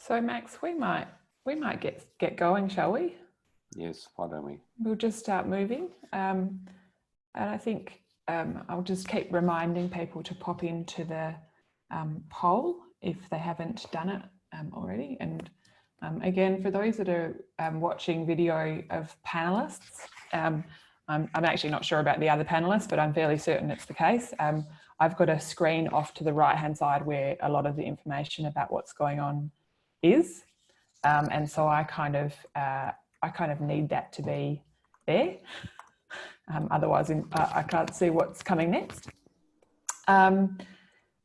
So Max, we might get going, shall we? Yes, why don't we? We'll just start moving. And I think I'll just keep reminding people to pop into the poll if they haven't done it already. And again, for those that are watching video of panelists, I'm actually not sure about the other panelists, but I'm fairly certain it's the case. I've got a screen off to the right-hand side where a lot of the information about what's going on is. And so I kind of need that to be there. Otherwise, I can't see what's coming next.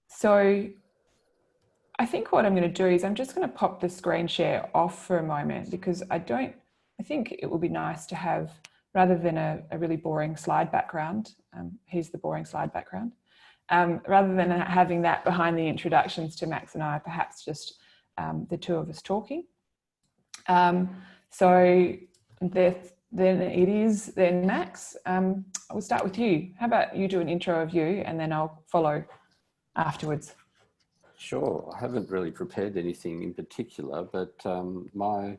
So I think what I'm going to do is I'm just going to pop the screen share off for a moment, because I think it would be nice to have, rather than a really boring slide background, here's the boring slide background, rather than having that behind the introductions to Max and I, perhaps just the two of us talking. So then it is then Max. We'll start with you. How about you do an intro of you and then I'll follow afterwards. Sure. I haven't really prepared anything in particular, but I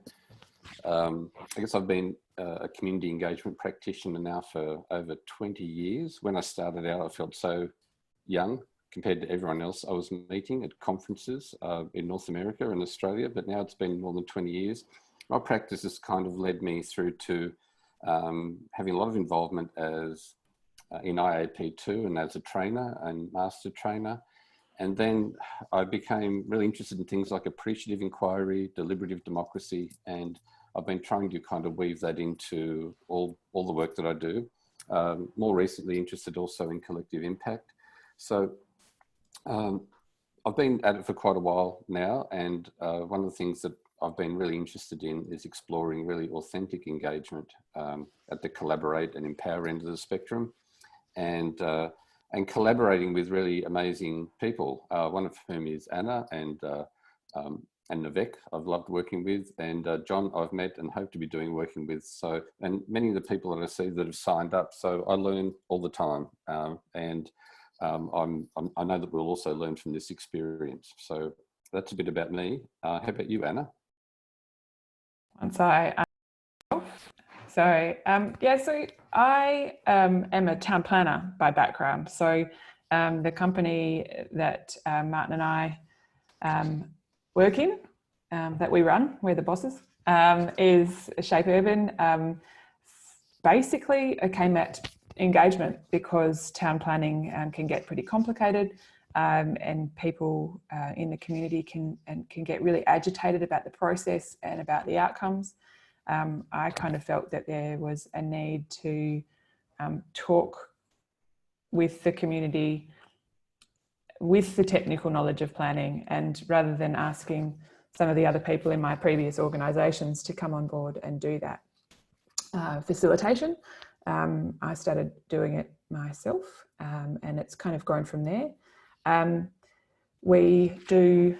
guess I've been a community engagement practitioner now for over 20 years. When I started out, I felt so young compared to everyone else I was meeting at conferences in North America and Australia, but now it's been more than 20 years. My practice has kind of led me through to having a lot of involvement as in IAP2 and as a trainer and master trainer. And then I became really interested in things like appreciative inquiry, deliberative democracy, and I've been trying to kind of weave that into all the work that I do. More recently interested also in collective impact. So I've been at it for quite a while now, and one of the things that I've been really interested in is exploring really authentic engagement at the collaborate and empower end of the spectrum, and collaborating with really amazing people, one of whom is Anna and Nivek I've loved working with, and John I've met and hope to be working with. So, and many of the people that I see that have signed up. So I learn all the time, and I know that we'll also learn from this experience. So that's a bit about me. How about you, Anna? So I am a town planner by background. So the company that Martin and I work in, that we run, we're the bosses, is Shape Urban. Basically, I came at engagement because town planning can get pretty complicated, and people in the community can get really agitated about the process and about the outcomes. I kind of felt that there was a need to talk with the community with the technical knowledge of planning, and rather than asking some of the other people in my previous organisations to come on board and do that facilitation, I started doing it myself, and it's kind of grown from there. We do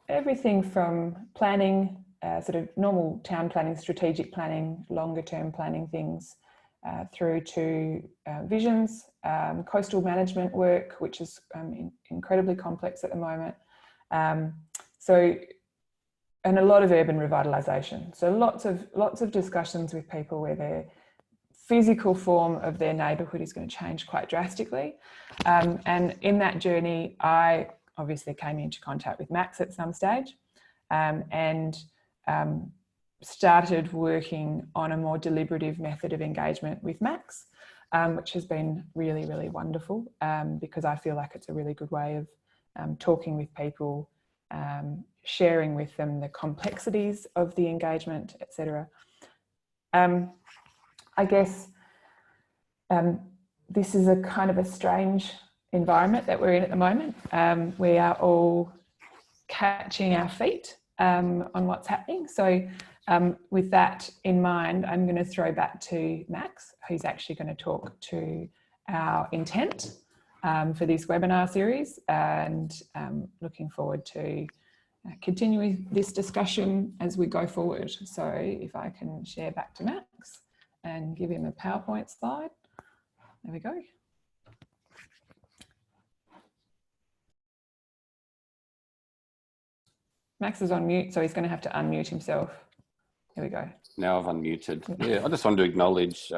everything from planning, sort of normal town planning, strategic planning, longer term planning things, through to visions, coastal management work, which is incredibly complex at the moment. And a lot of urban revitalisation. So lots of discussions with people where their physical form of their neighbourhood is going to change quite drastically. And in that journey, I obviously came into contact with Max at some stage, and started working on a more deliberative method of engagement with Max, which has been really, really wonderful, because I feel like it's a really good way of talking with people, sharing with them the complexities of the engagement, etc. I guess this is a kind of a strange environment that we're in at the moment. We are all catching our feet on what's happening. So with that in mind, I'm going to throw back to Max, who's actually going to talk to our intent for this webinar series, and looking forward to continuing this discussion as we go forward. So if I can share back to Max and give him a PowerPoint slide. There we go. Max is on mute, so he's going to have to unmute himself. Here we go. Now I've unmuted. Yeah, I just wanted to acknowledge,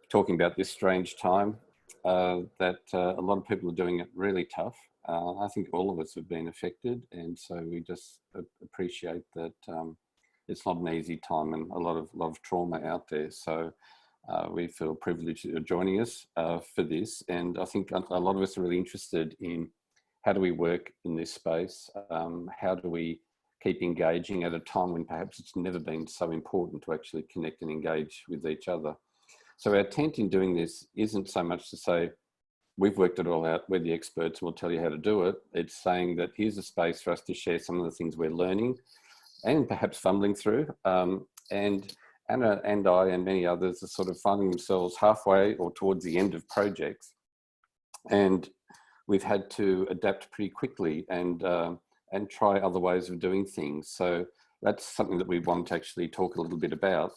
talking about this strange time, that a lot of people are doing it really tough. I think all of us have been affected, and so we just appreciate that it's not an easy time and a lot of trauma out there. So we feel privileged that you're joining us for this, and I think a lot of us are really interested in how do we work in this space? How do we keep engaging at a time when perhaps it's never been so important to actually connect and engage with each other? So our intent in doing this isn't so much to say, we've worked it all out, we're the experts, we'll tell you how to do it. It's saying that here's a space for us to share some of the things we're learning and perhaps fumbling through. And Anna and I and many others are sort of finding themselves halfway or towards the end of projects. And we've had to adapt pretty quickly and try other ways of doing things. So that's something that we want to actually talk a little bit about.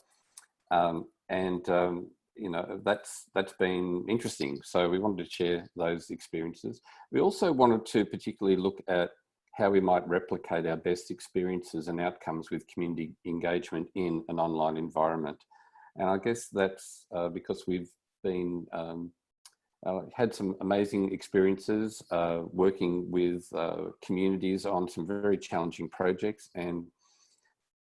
You know, that's been interesting. So we wanted to share those experiences. We also wanted to particularly look at how we might replicate our best experiences and outcomes with community engagement in an online environment. And I guess that's because we've been had some amazing experiences working with communities on some very challenging projects, and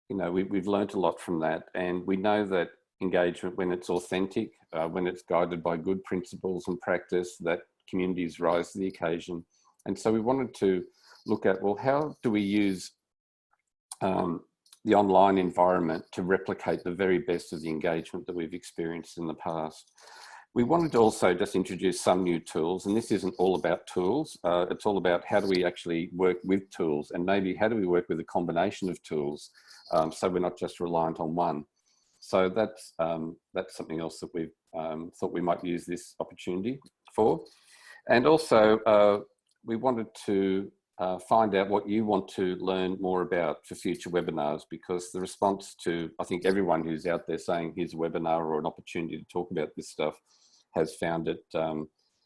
you know we've learned a lot from that, and we know that engagement, when it's authentic, when it's guided by good principles and practice, that communities rise to the occasion. And so we wanted to look at, well, how do we use the online environment to replicate the very best of the engagement that we've experienced in the past? We wanted to also just introduce some new tools, and this isn't all about tools. It's all about how do we actually work with tools, and maybe how do we work with a combination of tools, so we're not just reliant on one. So that's something else that we've thought we might use this opportunity for. And also we wanted to find out what you want to learn more about for future webinars, because the response to, I think, everyone who's out there saying here's a webinar or an opportunity to talk about this stuff has found it,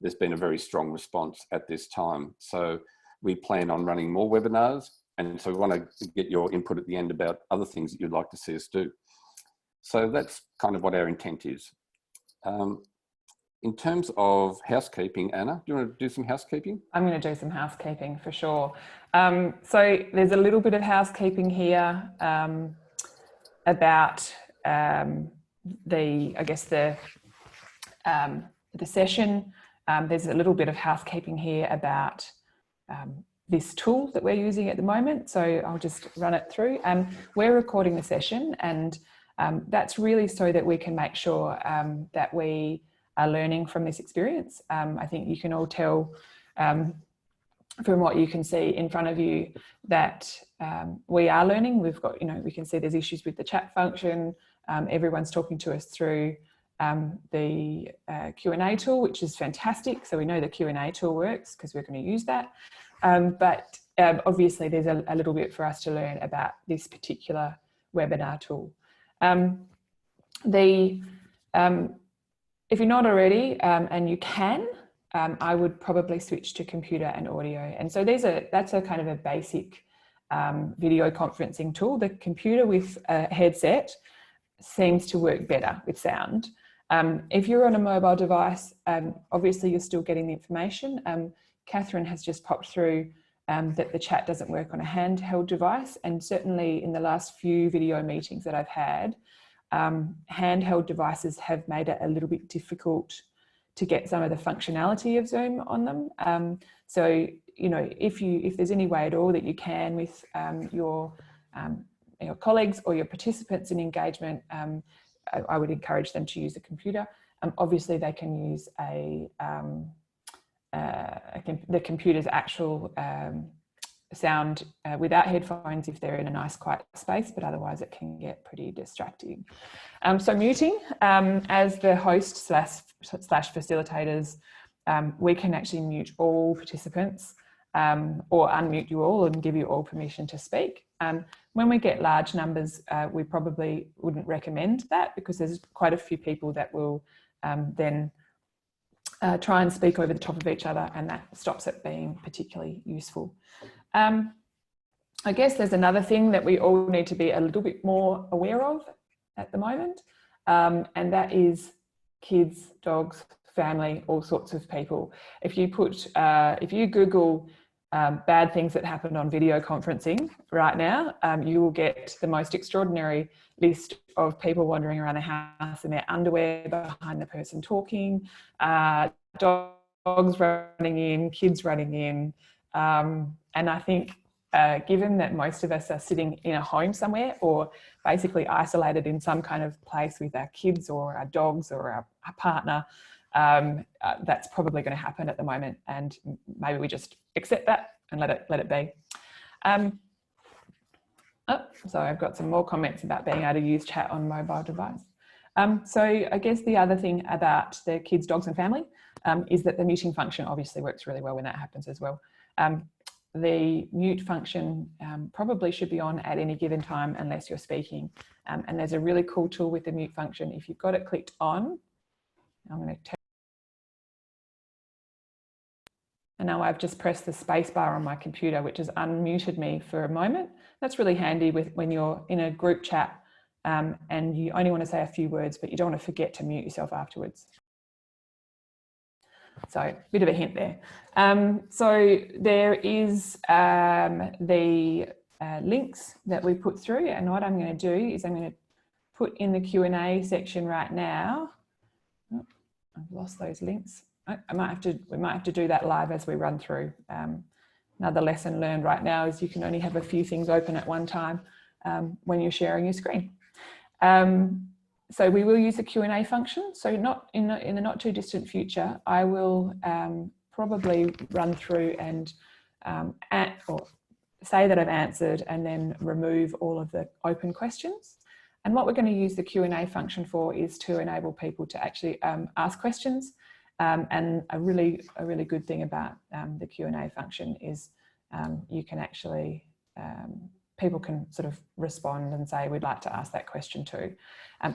there's been a very strong response at this time. So we plan on running more webinars, and so we want to get your input at the end about other things that you'd like to see us do. So that's kind of what our intent is. In terms of housekeeping, Anna, do you want to do some housekeeping? I'm going to do some housekeeping for sure. So there's a little bit of housekeeping here about the session. There's a little bit of housekeeping here about this tool that we're using at the moment. So I'll just run it through. We're recording the session, and that's really so that we can make sure that we are learning from this experience. I think you can all tell from what you can see in front of you that we are learning. We've got, we can see there's issues with the chat function. Everyone's talking to us through the Q&A tool, which is fantastic. So we know the Q&A tool works because we're going to use that. But obviously there's a little bit for us to learn about this particular webinar tool. If you're not already, and you can, I would probably switch to computer and audio. And so that's a kind of a basic video conferencing tool. The computer with a headset seems to work better with sound. If you're on a mobile device, obviously you're still getting the information. Catherine has just popped through that the chat doesn't work on a handheld device, and certainly in the last few video meetings that I've had, handheld devices have made it a little bit difficult to get some of the functionality of Zoom on them. So, if there's any way at all that you can with your colleagues or your participants in engagement, I would encourage them to use a computer. Obviously, they can use the computer's actual sound without headphones if they're in a nice quiet space, but otherwise it can get pretty distracting. So muting, as the host slash facilitators, we can actually mute all participants or unmute you all and give you all permission to speak. When we get large numbers, we probably wouldn't recommend that, because there's quite a few people that will then try and speak over the top of each other, and that stops it being particularly useful. I guess there's another thing that we all need to be a little bit more aware of at the moment, and that is kids, dogs, family, all sorts of people. If you Google bad things that happened on video conferencing right now, you will get the most extraordinary list of people wandering around the house in their underwear behind the person talking, dogs running in, kids running in, and I think given that most of us are sitting in a home somewhere or basically isolated in some kind of place with our kids or our dogs or our partner, that's probably going to happen at the moment, and maybe we just accept that and let it be. So I've got some more comments about being able to use chat on mobile device. So I guess the other thing about the kids, dogs and family is that the muting function obviously works really well when that happens as well. The mute function probably should be on at any given time unless you're speaking. And there's a really cool tool with the mute function. If you've got it clicked on, I'm going to and now I've just pressed the space bar on my computer, which has unmuted me for a moment. That's really handy when you're in a group chat and you only want to say a few words, but you don't want to forget to mute yourself afterwards. So a bit of a hint there. So there is the links that we put through, and what I'm going to do is I'm going to put in the Q&A section right now. Oh, I've lost those links. We might have to do that live as we run through. Another lesson learned right now is you can only have a few things open at one time when you're sharing your screen. So we will use the Q&A function. So not in the not too distant future, I will probably run through and or say that I've answered and then remove all of the open questions. And what we're going to use the Q&A function for is to enable people to actually ask questions. And a really good thing about the Q&A function is you can actually, people can sort of respond and say, we'd like to ask that question too.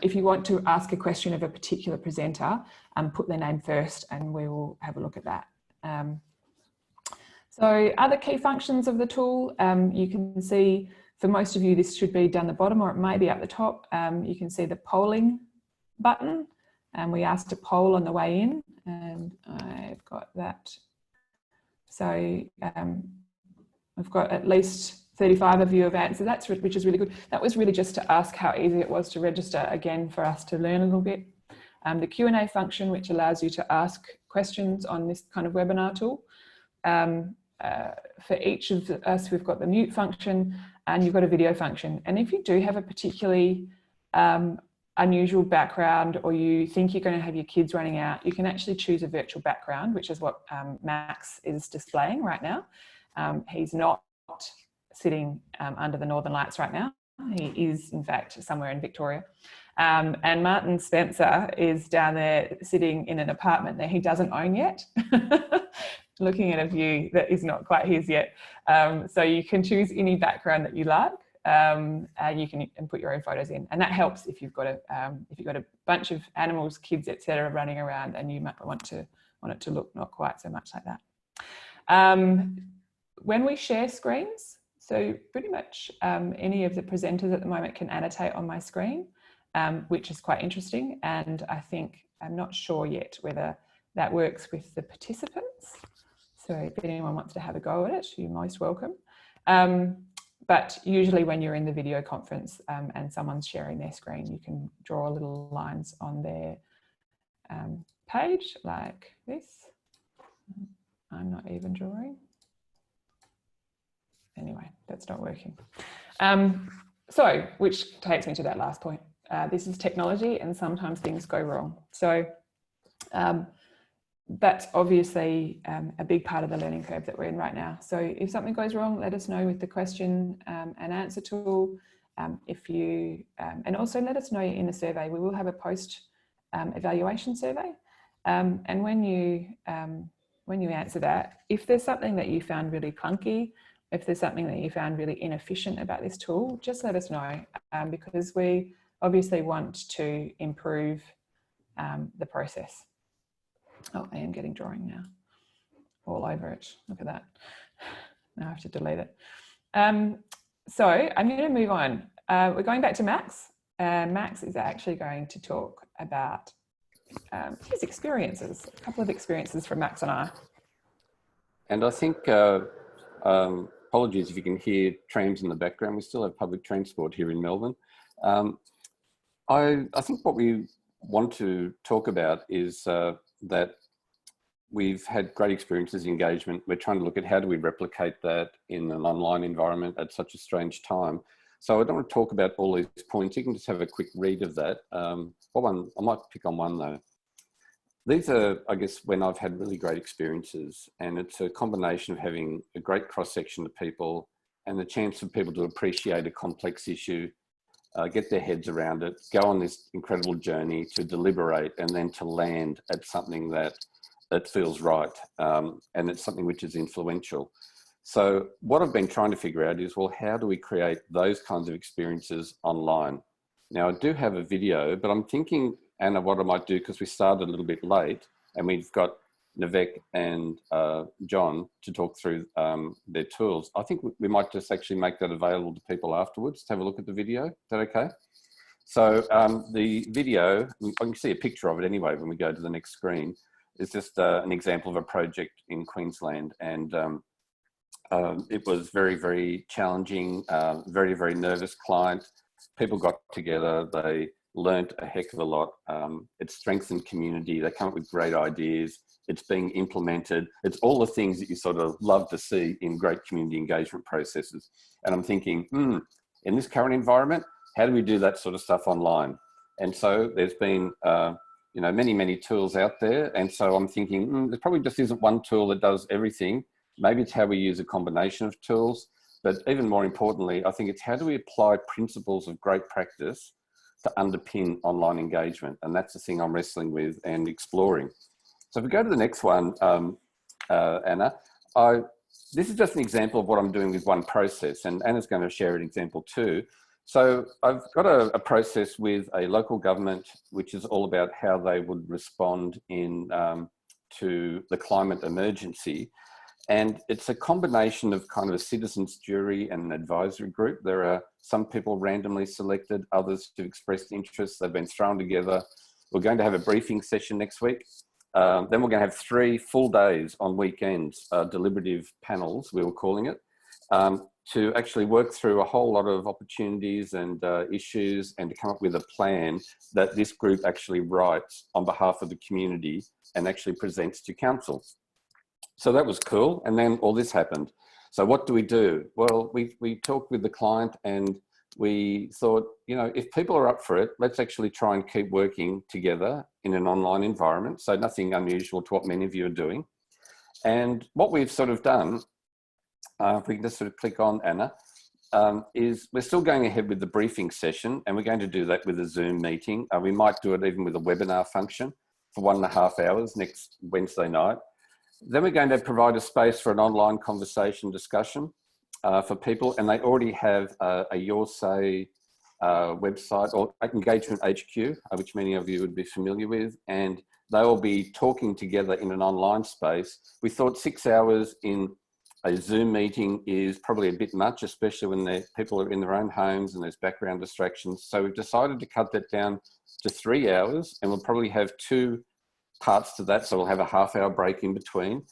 If you want to ask a question of a particular presenter, put their name first and we will have a look at that. So other key functions of the tool, you can see for most of you, this should be down the bottom or it may be at the top. You can see the polling button. And we asked a poll on the way in, and I've got that. So I've got at least 35 of you have answered that, which is really good. That was really just to ask how easy it was to register, again, for us to learn a little bit. The Q&A function, which allows you to ask questions on this kind of webinar tool. For each of us, we've got the mute function and you've got a video function. And if you do have a particularly unusual background or you think you're going to have your kids running out, you can actually choose a virtual background, which is what Max is displaying right now. He's not sitting under the Northern Lights right now. He is in fact somewhere in Victoria. And Martin Spencer is down there sitting in an apartment that he doesn't own yet, looking at a view that is not quite his yet. So you can choose any background that you like. You can put your own photos in, and that helps if you've got a bunch of animals, kids, etc., running around, and you might want it to look not quite so much like that. When we share screens, so pretty much any of the presenters at the moment can annotate on my screen, which is quite interesting, and I think I'm not sure yet whether that works with the participants. So if anyone wants to have a go at it, you're most welcome. But usually when you're in the video conference and someone's sharing their screen, you can draw little lines on their page like this. I'm not even drawing. Anyway, that's not working. So, which takes me to that last point. This is technology and sometimes things go wrong. So that's obviously a big part of the learning curve that we're in right now. So if something goes wrong, let us know with the question and answer tool. And also let us know in the survey. We will have a post evaluation survey. And when you answer that, if there's something that you found really clunky, if there's something that you found really inefficient about this tool, just let us know because we obviously want to improve the process. Oh, I am getting drawing now, all over it. Look at that. Now I have to delete it. So I'm going to move on. We're going back to Max. Max is actually going to talk about his experiences, a couple of experiences from Max and I. And I think, apologies if you can hear trams in the background. We still have public transport here in Melbourne. I think what we want to talk about is that we've had great experiences in engagement. We're trying to look at how do we replicate that in an online environment at such a strange time. So I don't want to talk about all these points. You can just have a quick read of that. I might pick on one though. These are, I guess, when I've had really great experiences, and it's a combination of having a great cross-section of people and the chance for people to appreciate a complex issue, get their heads around it, go on this incredible journey to deliberate and then to land at something that feels right. And it's something which is influential. So what I've been trying to figure out is, well, how do we create those kinds of experiences online? Now I do have a video, but I'm thinking, Anna, what I might do, because we started a little bit late and we've got Nivek and John to talk through their tools. I think we might just actually make that available to people afterwards to have a look at the video. Is that okay? So the video, I can see a picture of it anyway when we go to the next screen, is just an example of a project in Queensland. And it was very, very challenging, very, very nervous client. People got together, they learned a heck of a lot. It strengthened community. They come up with great ideas. It's being implemented. It's all the things that you sort of love to see in great community engagement processes. And I'm thinking, in this current environment, how do we do that sort of stuff online? And so there's been, many, many tools out there. And so I'm thinking, there probably just isn't one tool that does everything. Maybe it's how we use a combination of tools. But even more importantly, I think it's how do we apply principles of great practice to underpin online engagement. And that's the thing I'm wrestling with and exploring. So if we go to the next one, Anna, this is just an example of what I'm doing with one process, and Anna's going to share an example too. So I've got a process with a local government, which is all about how they would respond to the climate emergency. And it's a combination of kind of a citizens jury and an advisory group. There are some people randomly selected, others who've expressed interest. They've been thrown together. We're going to have a briefing session next week. Then we're going to have 3 full days on weekends, deliberative panels, we were calling it, to actually work through a whole lot of opportunities and issues and to come up with a plan that this group actually writes on behalf of the community and actually presents to council. So that was cool. And then all this happened. So what do we do? Well, we talked with the client and we thought, if people are up for it, let's actually try and keep working together in an online environment. So nothing unusual to what many of you are doing. And what we've sort of done, if we can just sort of click on Anna, is we're still going ahead with the briefing session, and we're going to do that with a Zoom meeting. We might do it even with a webinar function for 1.5 hours next Wednesday night. Then we're going to provide a space for an online conversation discussion for people, and they already have a Your Say website or Engagement HQ, which many of you would be familiar with, and they will be talking together in an online space. We thought 6 hours in a Zoom meeting is probably a bit much, especially when people are in their own homes and there's background distractions. So we've decided to cut that down to 3 hours, and we'll probably have 2 parts to that. So we'll have a half-hour break in between.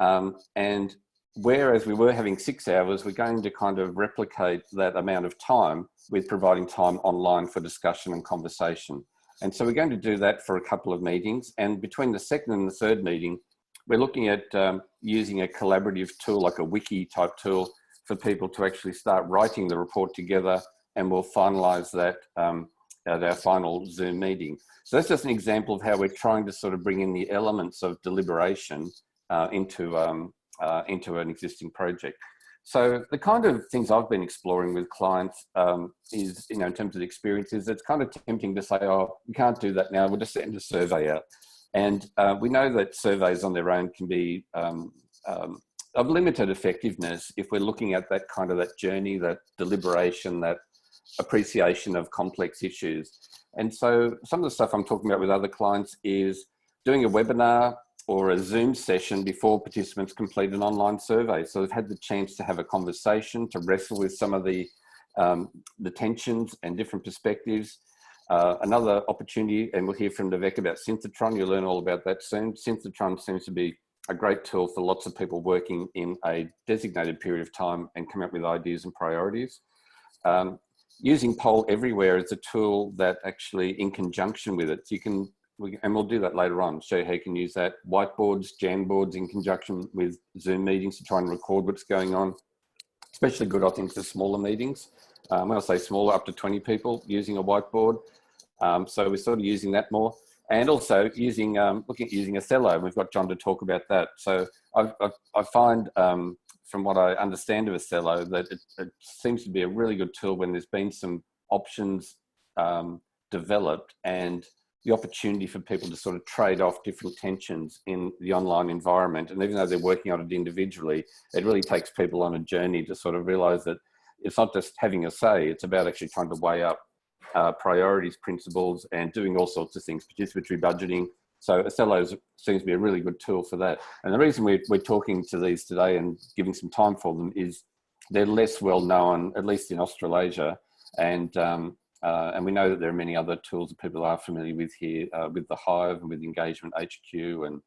And whereas we were having 6 hours, we're going to kind of replicate that amount of time with providing time online for discussion and conversation. And so we're going to do that for a couple of meetings. And between the second and the third meeting, we're looking at using a collaborative tool, like a wiki type tool, for people to actually start writing the report together, and we'll finalize that at our final Zoom meeting. So that's just an example of how we're trying to sort of bring in the elements of deliberation into an existing project. So the kind of things I've been exploring with clients is, in terms of the experiences, it's kind of tempting to say, oh, we can't do that now, we'll just send a survey out. And we know that surveys on their own can be of limited effectiveness if we're looking at that kind of that journey, that deliberation, that appreciation of complex issues. And so some of the stuff I'm talking about with other clients is doing a webinar or a Zoom session before participants complete an online survey. So they've had the chance to have a conversation, to wrestle with some of the tensions and different perspectives. Another opportunity, and we'll hear from Nivek about Synthetron. You'll learn all about that soon. Synthetron seems to be a great tool for lots of people working in a designated period of time and come up with ideas and priorities. Using Poll Everywhere is a tool that actually, in conjunction with it, you can, and we'll do that later on, show you how you can use that. Whiteboards, Jamboards in conjunction with Zoom meetings to try and record what's going on. Especially good, I think, for smaller meetings. When I say smaller, up to 20 people using a whiteboard. So we're sort of using that more. And also using, looking at using Ethelo. We've got John to talk about that. So I find, from what I understand of Ethelo, that it seems to be a really good tool when there's been some options developed and the opportunity for people to sort of trade off different tensions in the online environment. And even though they're working on it individually, it really takes people on a journey to sort of realize that it's not just having a say, it's about actually trying to weigh up priorities, principles, and doing all sorts of things, participatory budgeting. So Ethelo seems to be a really good tool for that. And the reason we're talking to these today and giving some time for them is they're less well known, at least in Australasia. And we know that there are many other tools that people are familiar with here, with the Hive and with Engagement HQ and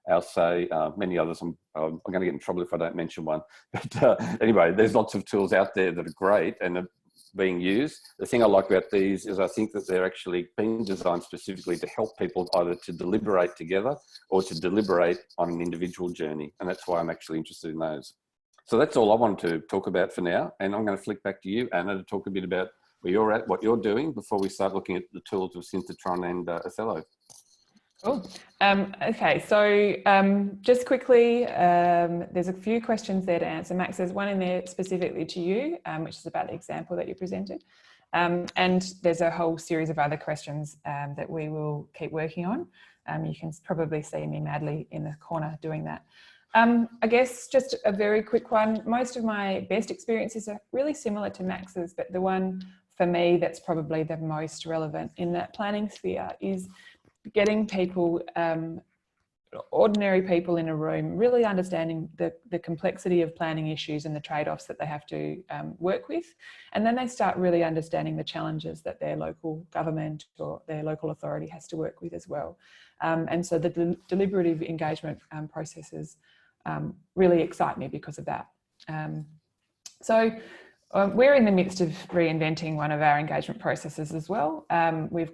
our say, many others. I'm going to get in trouble if I don't mention one. But anyway, there's lots of tools out there that are great and are being used. The thing I like about these is I think that they're actually being designed specifically to help people either to deliberate together or to deliberate on an individual journey. And that's why I'm actually interested in those. So that's all I wanted to talk about for now. And I'm going to flick back to you, Anna, to talk a bit about where you're at, what you're doing before we start looking at the tools of Synthetron and Ethelo. Cool. Okay, so just quickly, there's a few questions there to answer. Max, there's one in there specifically to you, which is about the example that you presented. And there's a whole series of other questions that we will keep working on. You can probably see me madly in the corner doing that. I guess just a very quick one. Most of my best experiences are really similar to Max's, but the one for me that's probably the most relevant in that planning sphere is getting people, ordinary people in a room, really understanding the complexity of planning issues and the trade-offs that they have to work with. And then they start really understanding the challenges that their local government or their local authority has to work with as well. And so the deliberative engagement processes really excite me because of that. We're in the midst of reinventing one of our engagement processes as well. We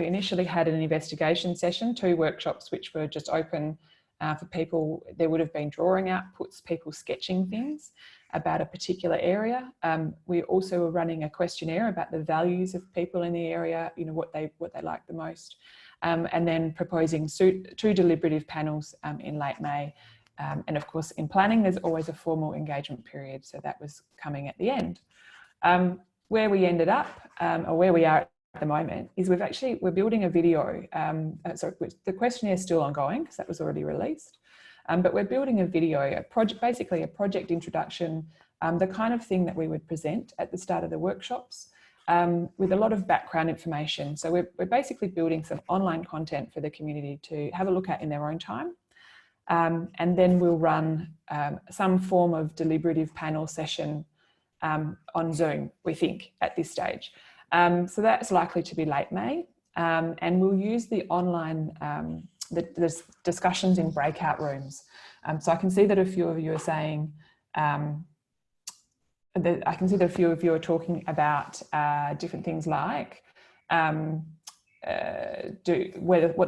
initially had an investigation session, 2 workshops which were just open for people. There would have been drawing outputs, people sketching things about a particular area. We also were running a questionnaire about the values of people in the area, you know, what they like the most, and then proposing 2 deliberative panels in late May. And of course, in planning, there's always a formal engagement period. So that was coming at the end. Where we ended up, or where we are at the moment, is we're building a video. So the questionnaire is still ongoing because that was already released. But we're building a video, basically a project introduction, the kind of thing that we would present at the start of the workshops, with a lot of background information. So we're basically building some online content for the community to have a look at in their own time. And then we'll run some form of deliberative panel session on Zoom, we think, at this stage. So that's likely to be late May. And we'll use the online the discussions in breakout rooms. So I can see that a few of you are saying, I can see that a few of you are talking about different things like what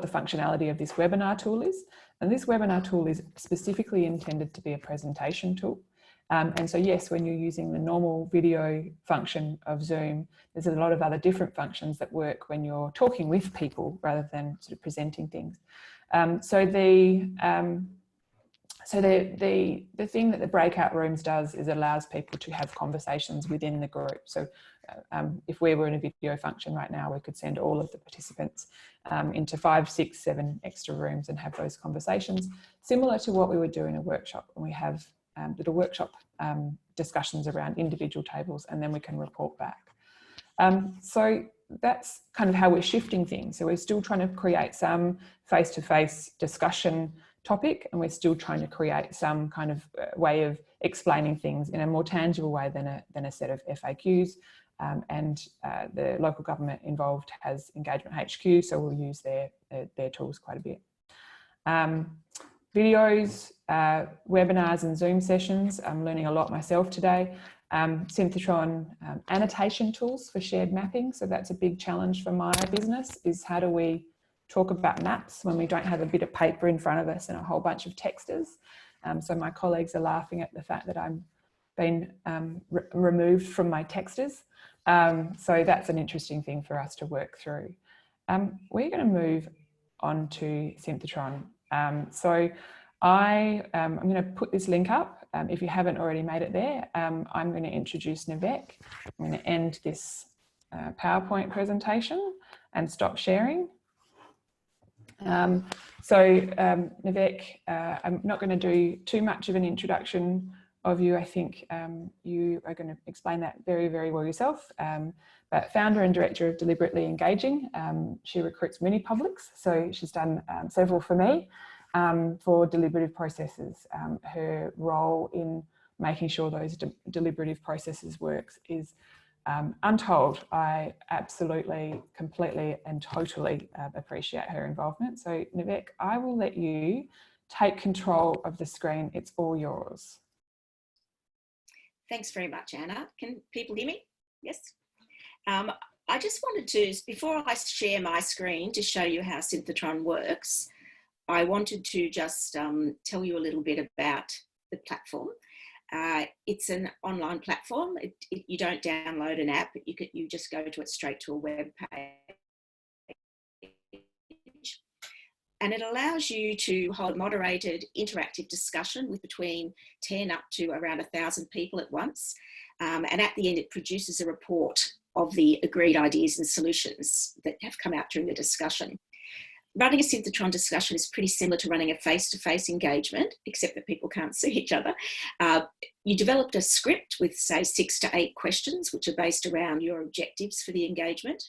the functionality of this webinar tool is. And this webinar tool is specifically intended to be a presentation tool. And so yes, when you're using the normal video function of Zoom, there's a lot of other different functions that work when you're talking with people rather than sort of presenting things. So the thing that the breakout rooms does is allows people to have conversations within the group. So if we were in a video function right now, we could send all of the participants into 5, 6, 7 extra rooms and have those conversations, similar to what we would do in a workshop when we have little workshop discussions around individual tables, and then we can report back. So that's kind of how we're shifting things. So we're still trying to create some face-to-face discussion topic, and we're still trying to create some kind of way of explaining things in a more tangible way than a set of FAQs. The local government involved has Engagement HQ, so we'll use their tools quite a bit. Videos, webinars and Zoom sessions. I'm learning a lot myself today. Synthetron annotation tools for shared mapping. So that's a big challenge for my business, is how do we talk about maps when we don't have a bit of paper in front of us and a whole bunch of texters. So my colleagues are laughing at the fact that I'm been removed from my texters. So that's an interesting thing for us to work through. We're going to move on to Synthetron. So I'm going to put this link up. If you haven't already made it there, I'm going to introduce Nivek. I'm going to end this PowerPoint presentation and stop sharing. Nivek, I'm not going to do too much of an introduction of you. I think you are going to explain that very, very well yourself. But founder and director of Deliberately Engaging, she recruits many publics. So she's done several for me for deliberative processes. Her role in making sure those deliberative processes works is untold. I absolutely, completely and totally appreciate her involvement. So Nivek, I will let you take control of the screen. It's all yours. Thanks very much, Anna. Can people hear me? Yes. I just wanted to, before I share my screen to show you how Synthetron works, I wanted to just tell you a little bit about the platform. It's an online platform. You don't download an app. You just go to it straight to a web page. And it allows you to hold moderated interactive discussion with between 10 up to around 1,000 people at once. And at the end, it produces a report of the agreed ideas and solutions that have come out during the discussion. Running a Synthetron discussion is pretty similar to running a face-to-face engagement, except that people can't see each other. You developed a script with, say, 6 to 8 questions, which are based around your objectives for the engagement.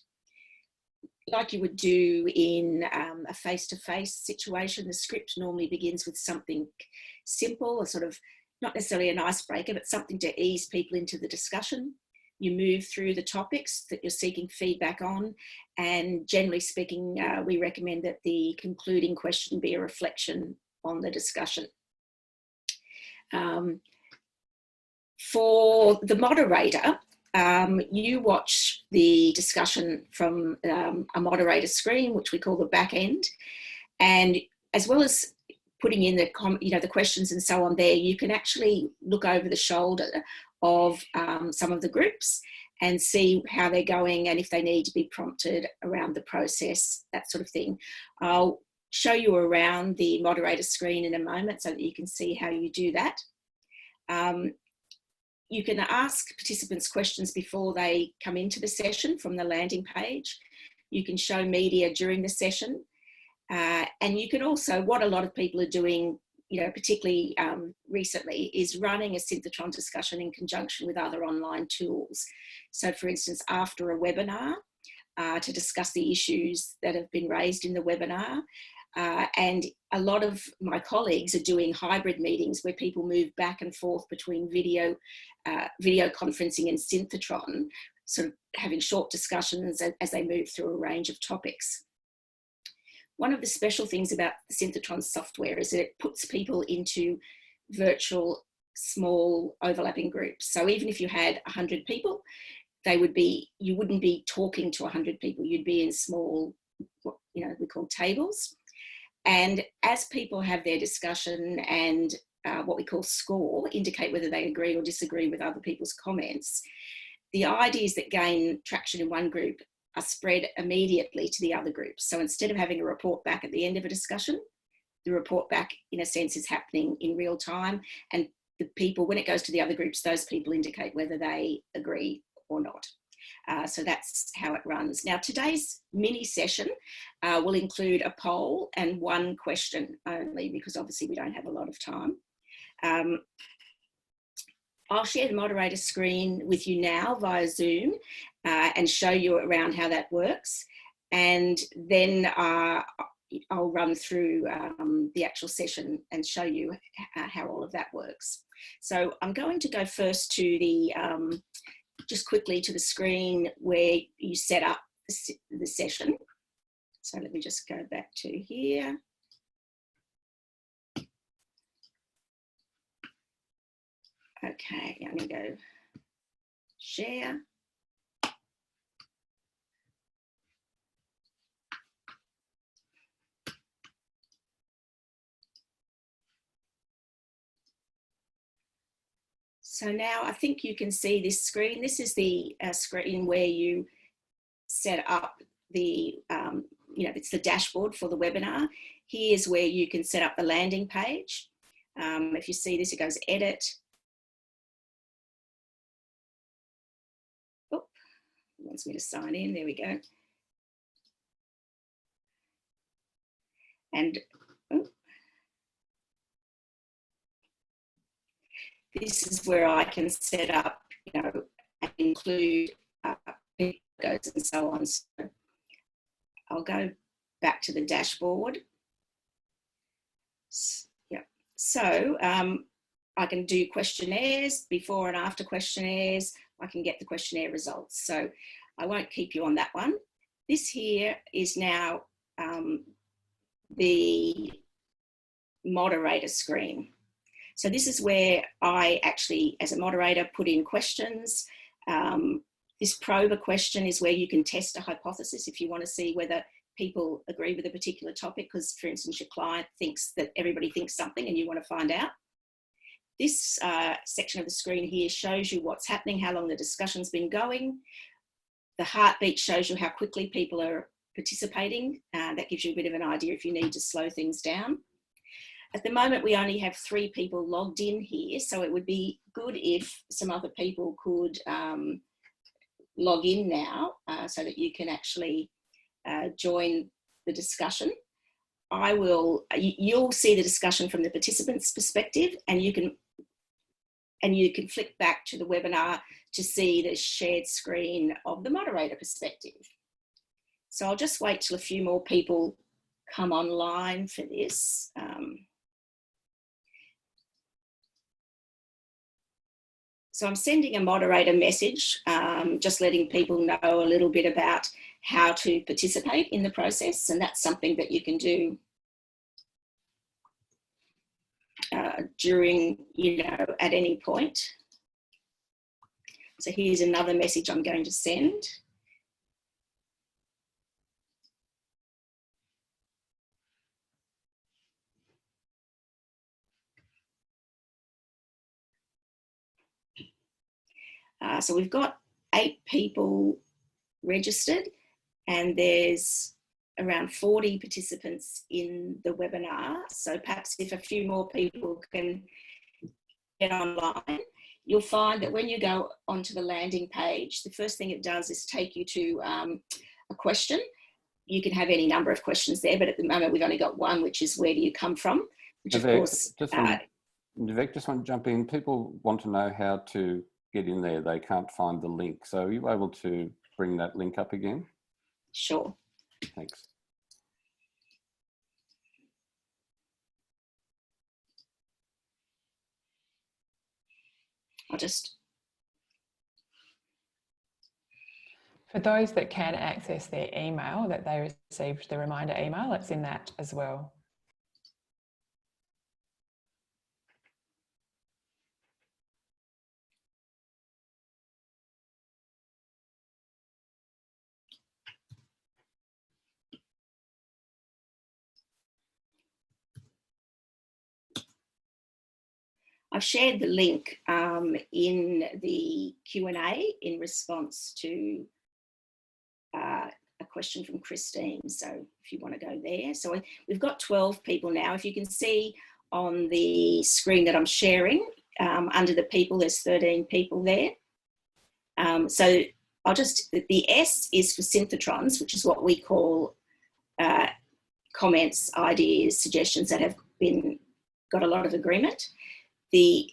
Like you would do in a face-to-face situation, the script normally begins with something simple, a sort of, not necessarily an icebreaker, but something to ease people into the discussion. You move through the topics that you're seeking feedback on, and generally speaking, we recommend that the concluding question be a reflection on the discussion. For the moderator, you watch the discussion from a moderator screen, which we call the back end, and as well as putting in the questions and so on there, you can actually look over the shoulder of some of the groups and see how they're going and if they need to be prompted around the process, that sort of thing. I'll show you around the moderator screen in a moment so that you can see how you do that. You can ask participants questions before they come into the session from the landing page. You can show media during the session. And you can also, what a lot of people are doing, particularly recently, is running a Synthetron discussion in conjunction with other online tools. So for instance, after a webinar, to discuss the issues that have been raised in the webinar. And a lot of my colleagues are doing hybrid meetings where people move back and forth between video conferencing and Synthetron, sort of having short discussions as they move through a range of topics. One of the special things about the Synthetron software is that it puts people into virtual, small, overlapping groups. So even if you had 100 people, you wouldn't be talking to 100 people. You'd be in small, what we call tables. And as people have their discussion and what we call score, indicate whether they agree or disagree with other people's comments, the ideas that gain traction in one group are spread immediately to the other groups. So instead of having a report back at the end of a discussion, the report back, in a sense, is happening in real time. And the people, when it goes to the other groups, those people indicate whether they agree or not. So that's how it runs. Now, today's mini session will include a poll and one question only, because obviously we don't have a lot of time. I'll share the moderator screen with you now via Zoom and show you around how that works. And then I'll run through the actual session and show you how all of that works. So I'm going to go first to the, just quickly to the screen where you set up the session. So let me just go back to here. Okay, I'm going to go share. So now I think you can see this screen. This is the screen where you set up the, it's the dashboard for the webinar. Here's where you can set up the landing page. If you see this, it goes edit. Oh, it wants me to sign in. There we go. And this is where I can set up, and include logos and so on. So I'll go back to the dashboard. Yeah. So I can do questionnaires, before and after questionnaires. I can get the questionnaire results. So I won't keep you on that one. This here is now the moderator screen. So this is where I actually, as a moderator, put in questions. This prober question is where you can test a hypothesis if you want to see whether people agree with a particular topic, because, for instance, your client thinks that everybody thinks something and you want to find out. This section of the screen here shows you what's happening, how long the discussion's been going. The heartbeat shows you how quickly people are participating. That gives you a bit of an idea if you need to slow things down. At the moment, we only have 3 people logged in here, so it would be good if some other people could log in now so that you can actually join the discussion. You'll see the discussion from the participants' perspective, and you can flick back to the webinar to see the shared screen of the moderator perspective. So I'll just wait till a few more people come online for this. So I'm sending a moderator message, just letting people know a little bit about how to participate in the process, and that's something that you can do during, at any point. So here's another message I'm going to send. So we've got 8 people registered, and there's around 40 participants in the webinar. So perhaps if a few more people can get online, you'll find that when you go onto the landing page, the first thing it does is take you to a question. You can have any number of questions there, but at the moment we've only got one, which is where do you come from? Which of course... Nivek, just want to jump in. People want to know how to get in there. They can't find the link. So are you able to bring that link up again? Sure. Thanks. I'll just... For those that can access their email that they received, the reminder email, it's in that as well. I've shared the link in the Q&A in response to a question from Christine. So if you want to go there. So we've got 12 people now. If you can see on the screen that I'm sharing, under the people, there's 13 people there. So the S is for synthetrons, which is what we call comments, ideas, suggestions that have got a lot of agreement. The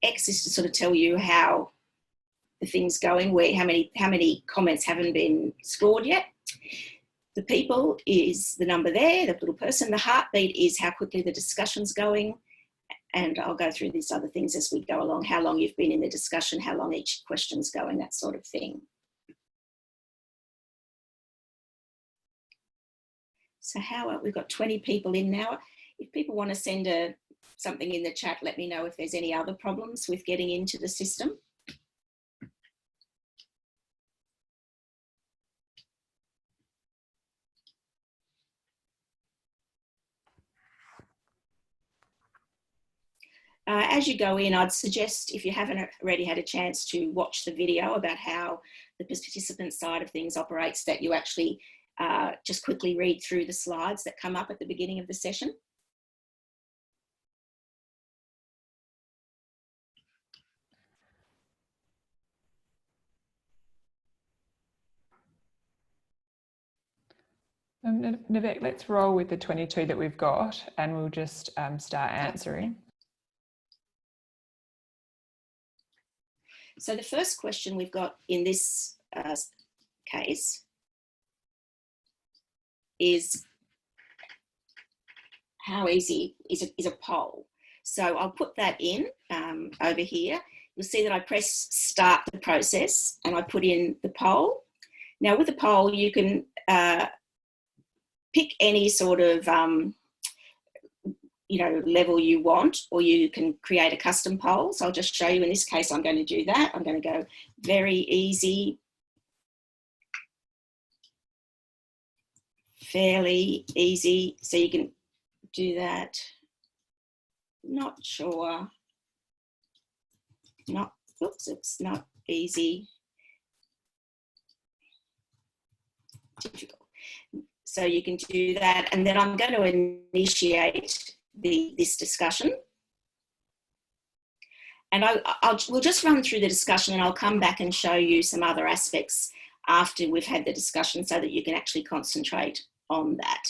X is to sort of tell you how the thing's going, how many comments haven't been scored yet. The people is the number there, the little person. The heartbeat is how quickly the discussion's going. And I'll go through these other things as we go along, how long you've been in the discussion, how long each question's going, that sort of thing. So we've got 20 people in now. If people want to send something in the chat, let me know if there's any other problems with getting into the system. As you go in, I'd suggest, if you haven't already had a chance to watch the video about how the participant side of things operates, that you actually just quickly read through the slides that come up at the beginning of the session. Nivek, let's roll with the 22 that we've got, and we'll just start answering. So the first question we've got in this case is, how easy is a poll? So I'll put that in over here. You'll see that I press start the process and I put in the poll. Now with the poll, you can pick any sort of level you want, or you can create a custom poll. So I'll just show you. In this case, I'm going to do that. I'm going to go very easy, fairly easy. So you can do that. Not sure. Oops, it's not easy. Difficult. So you can do that, and then I'm going to initiate this discussion. And we'll just run through the discussion, and I'll come back and show you some other aspects after we've had the discussion so that you can actually concentrate on that.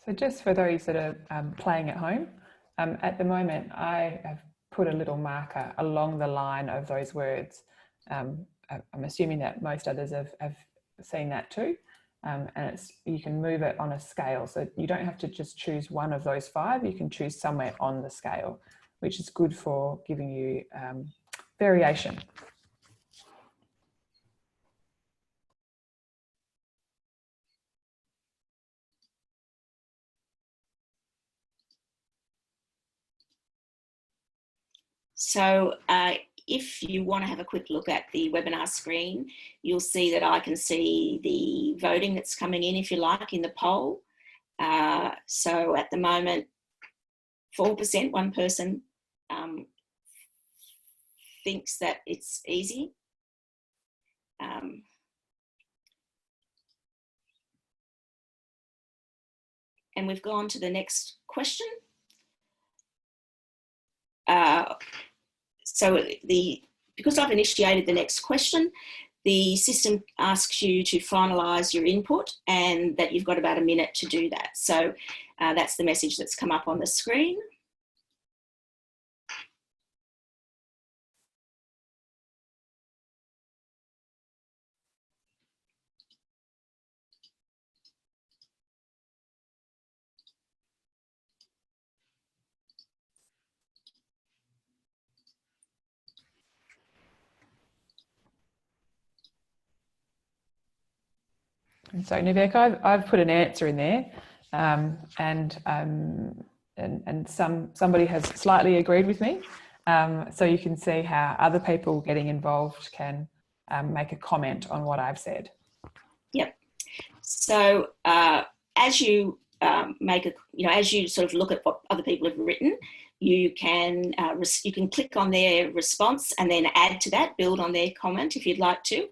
So just for those that are playing at home, at the moment, I have put a little marker along the line of those words. I'm assuming that most others have seen that too. And you can move it on a scale. So you don't have to just choose one of those 5. You can choose somewhere on the scale, which is good for giving you variation. So if you want to have a quick look at the webinar screen, you'll see that I can see the voting that's coming in, if you like, in the poll. So at the moment, 4%, one person thinks that it's easy. And we've gone to the next question. Because I've initiated the next question, the system asks you to finalise your input, and that you've got about a minute to do that. So that's the message that's come up on the screen. And so Nivek, I've put an answer in there, and somebody has slightly agreed with me. So you can see how other people getting involved can make a comment on what I've said. Yep. So as you as you sort of look at what other people have written, you can click on their response and then add to that, build on their comment if you'd like to,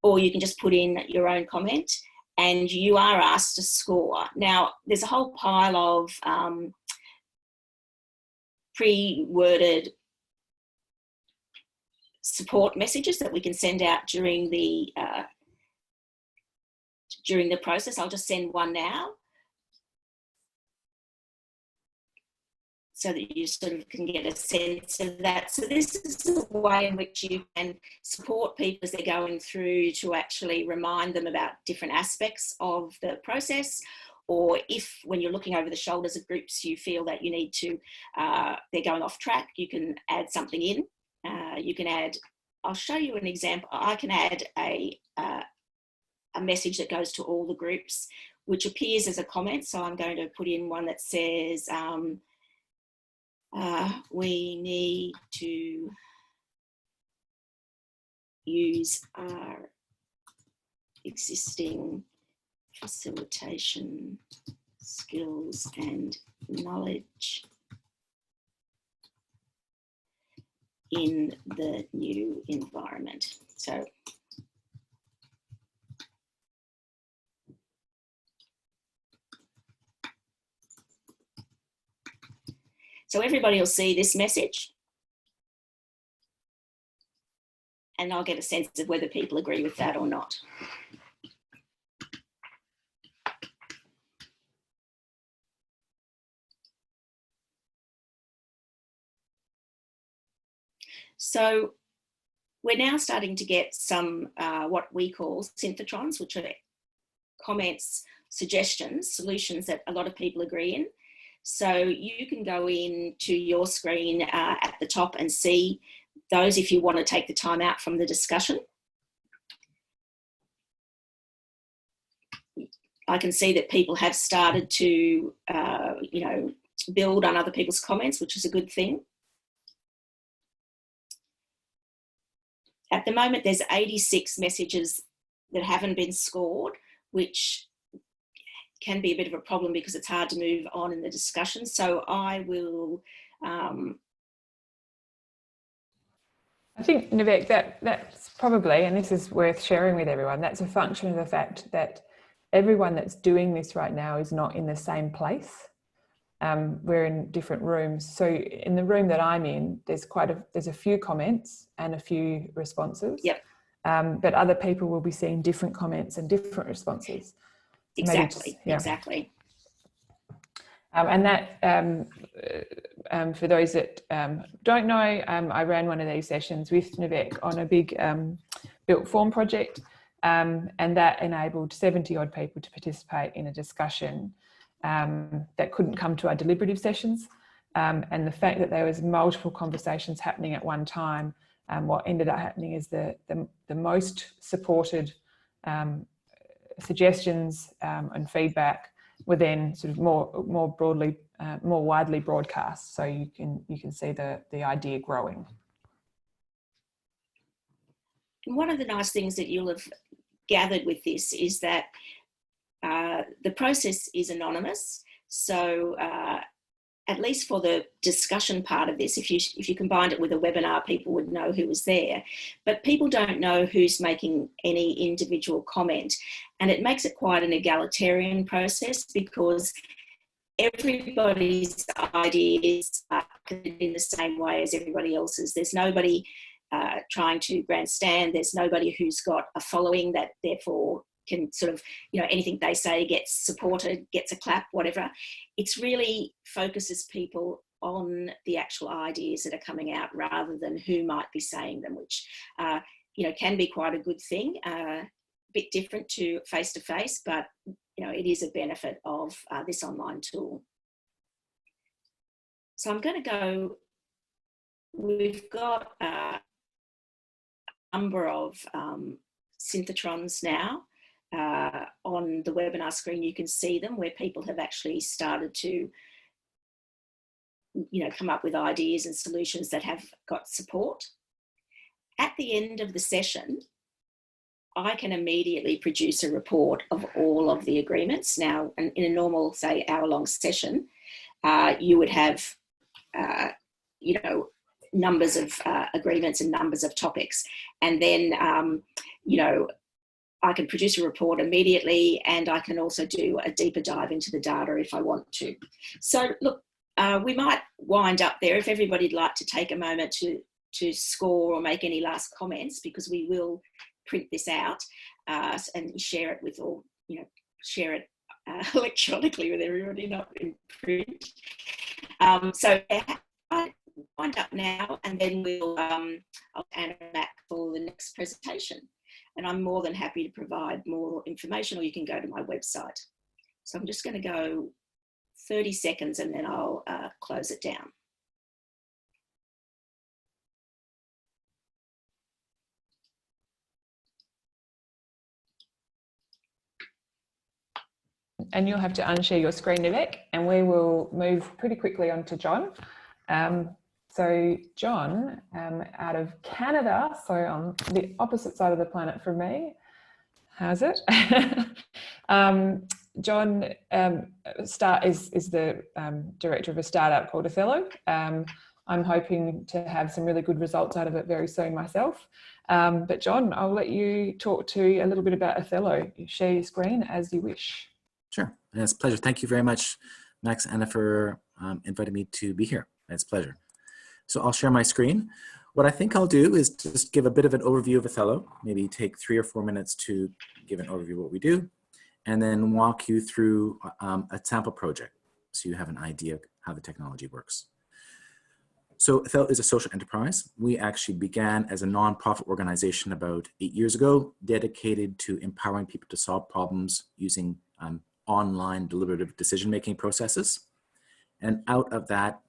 or you can just put in your own comment. and you are asked to score. Now, there's a whole pile of pre-worded support messages that we can send out during the process. I'll just send one now, so that you sort of can get a sense of that. So this is a way in which you can support people as they're going through, to actually remind them about different aspects of the process, or if when you're looking over the shoulders of groups you feel that you need to, they're going off track, you can add something in. You can add, I'll show you an example. I can add a message that goes to all the groups, which appears as a comment. So I'm going to put in one that says, we need to use our existing facilitation skills and knowledge in the new environment. So everybody will see this message, and I'll get a sense of whether people agree with that or not. So we're now starting to get some what we call Synthetron, which are comments, suggestions, solutions that a lot of people agree in. So you can go into your screen at the top and see those if you want to take the time out from the discussion. I can see that people have started to, build on other people's comments, which is a good thing. At the moment, there's 86 messages that haven't been scored, which can be a bit of a problem because it's hard to move on in the discussion. So I will... I think, Nivek, that's probably, and this is worth sharing with everyone, that's a function of the fact that everyone that's doing this right now is not in the same place. We're in different rooms. So in the room that I'm in, there's a few comments and a few responses. Yep. But other people will be seeing different comments and different responses. Exactly, yeah. Exactly. And that, for those that don't know, I ran one of these sessions with Nivek on a big built form project, and that enabled 70 odd people to participate in a discussion that couldn't come to our deliberative sessions. And the fact that there was multiple conversations happening at one time, what ended up happening is the most supported suggestions and feedback were then sort of more broadly, more widely broadcast, so you can see the idea growing. One of the nice things that you'll have gathered with this is that the process is anonymous. So at least for the discussion part of this, if you combined it with a webinar, people would know who was there. But people don't know who's making any individual comment. And it makes it quite an egalitarian process because everybody's ideas are in the same way as everybody else's. There's nobody trying to grandstand. There's nobody who's got a following that therefore can sort of, anything they say gets supported, gets a clap, whatever. It's really focuses people on the actual ideas that are coming out rather than who might be saying them, which, can be quite a good thing. A bit different to face-to-face, but, it is a benefit of this online tool. So I'm going to go, we've got a number of Synthetrons now. On the webinar screen, you can see them where people have actually started to, come up with ideas and solutions that have got support. At the end of the session, I can immediately produce a report of all of the agreements. Now, in a normal, say, hour-long session, you would have, numbers of agreements and numbers of topics. And then, I can produce a report immediately, and I can also do a deeper dive into the data if I want to. So look, we might wind up there if everybody'd like to take a moment to score or make any last comments, because we will print this out and share it with all, share it electronically with everybody, not in print. So I wind up now, and then I'll hand it back for the next presentation. And I'm more than happy to provide more information, or you can go to my website. So I'm just going to go 30 seconds and then I'll close it down. And you'll have to unshare your screen, Nivek, and we will move pretty quickly on to John. So John, out of Canada, so on the opposite side of the planet from me, how's it? John is the director of a startup called Ethelo. I'm hoping to have some really good results out of it very soon myself. But John, I'll let you talk to a little bit about Ethelo. Share your screen as you wish. Sure, it's a pleasure. Thank you very much, Max and Anna, for inviting me to be here. It's a pleasure. So I'll share my screen. What I think I'll do is just give a bit of an overview of Ethelo, maybe take 3 or 4 minutes to give an overview of what we do, and then walk you through a sample project so you have an idea of how the technology works. So Ethelo is a social enterprise. We actually began as a nonprofit organization about 8 years ago, dedicated to empowering people to solve problems using online deliberative decision-making processes. And out of that,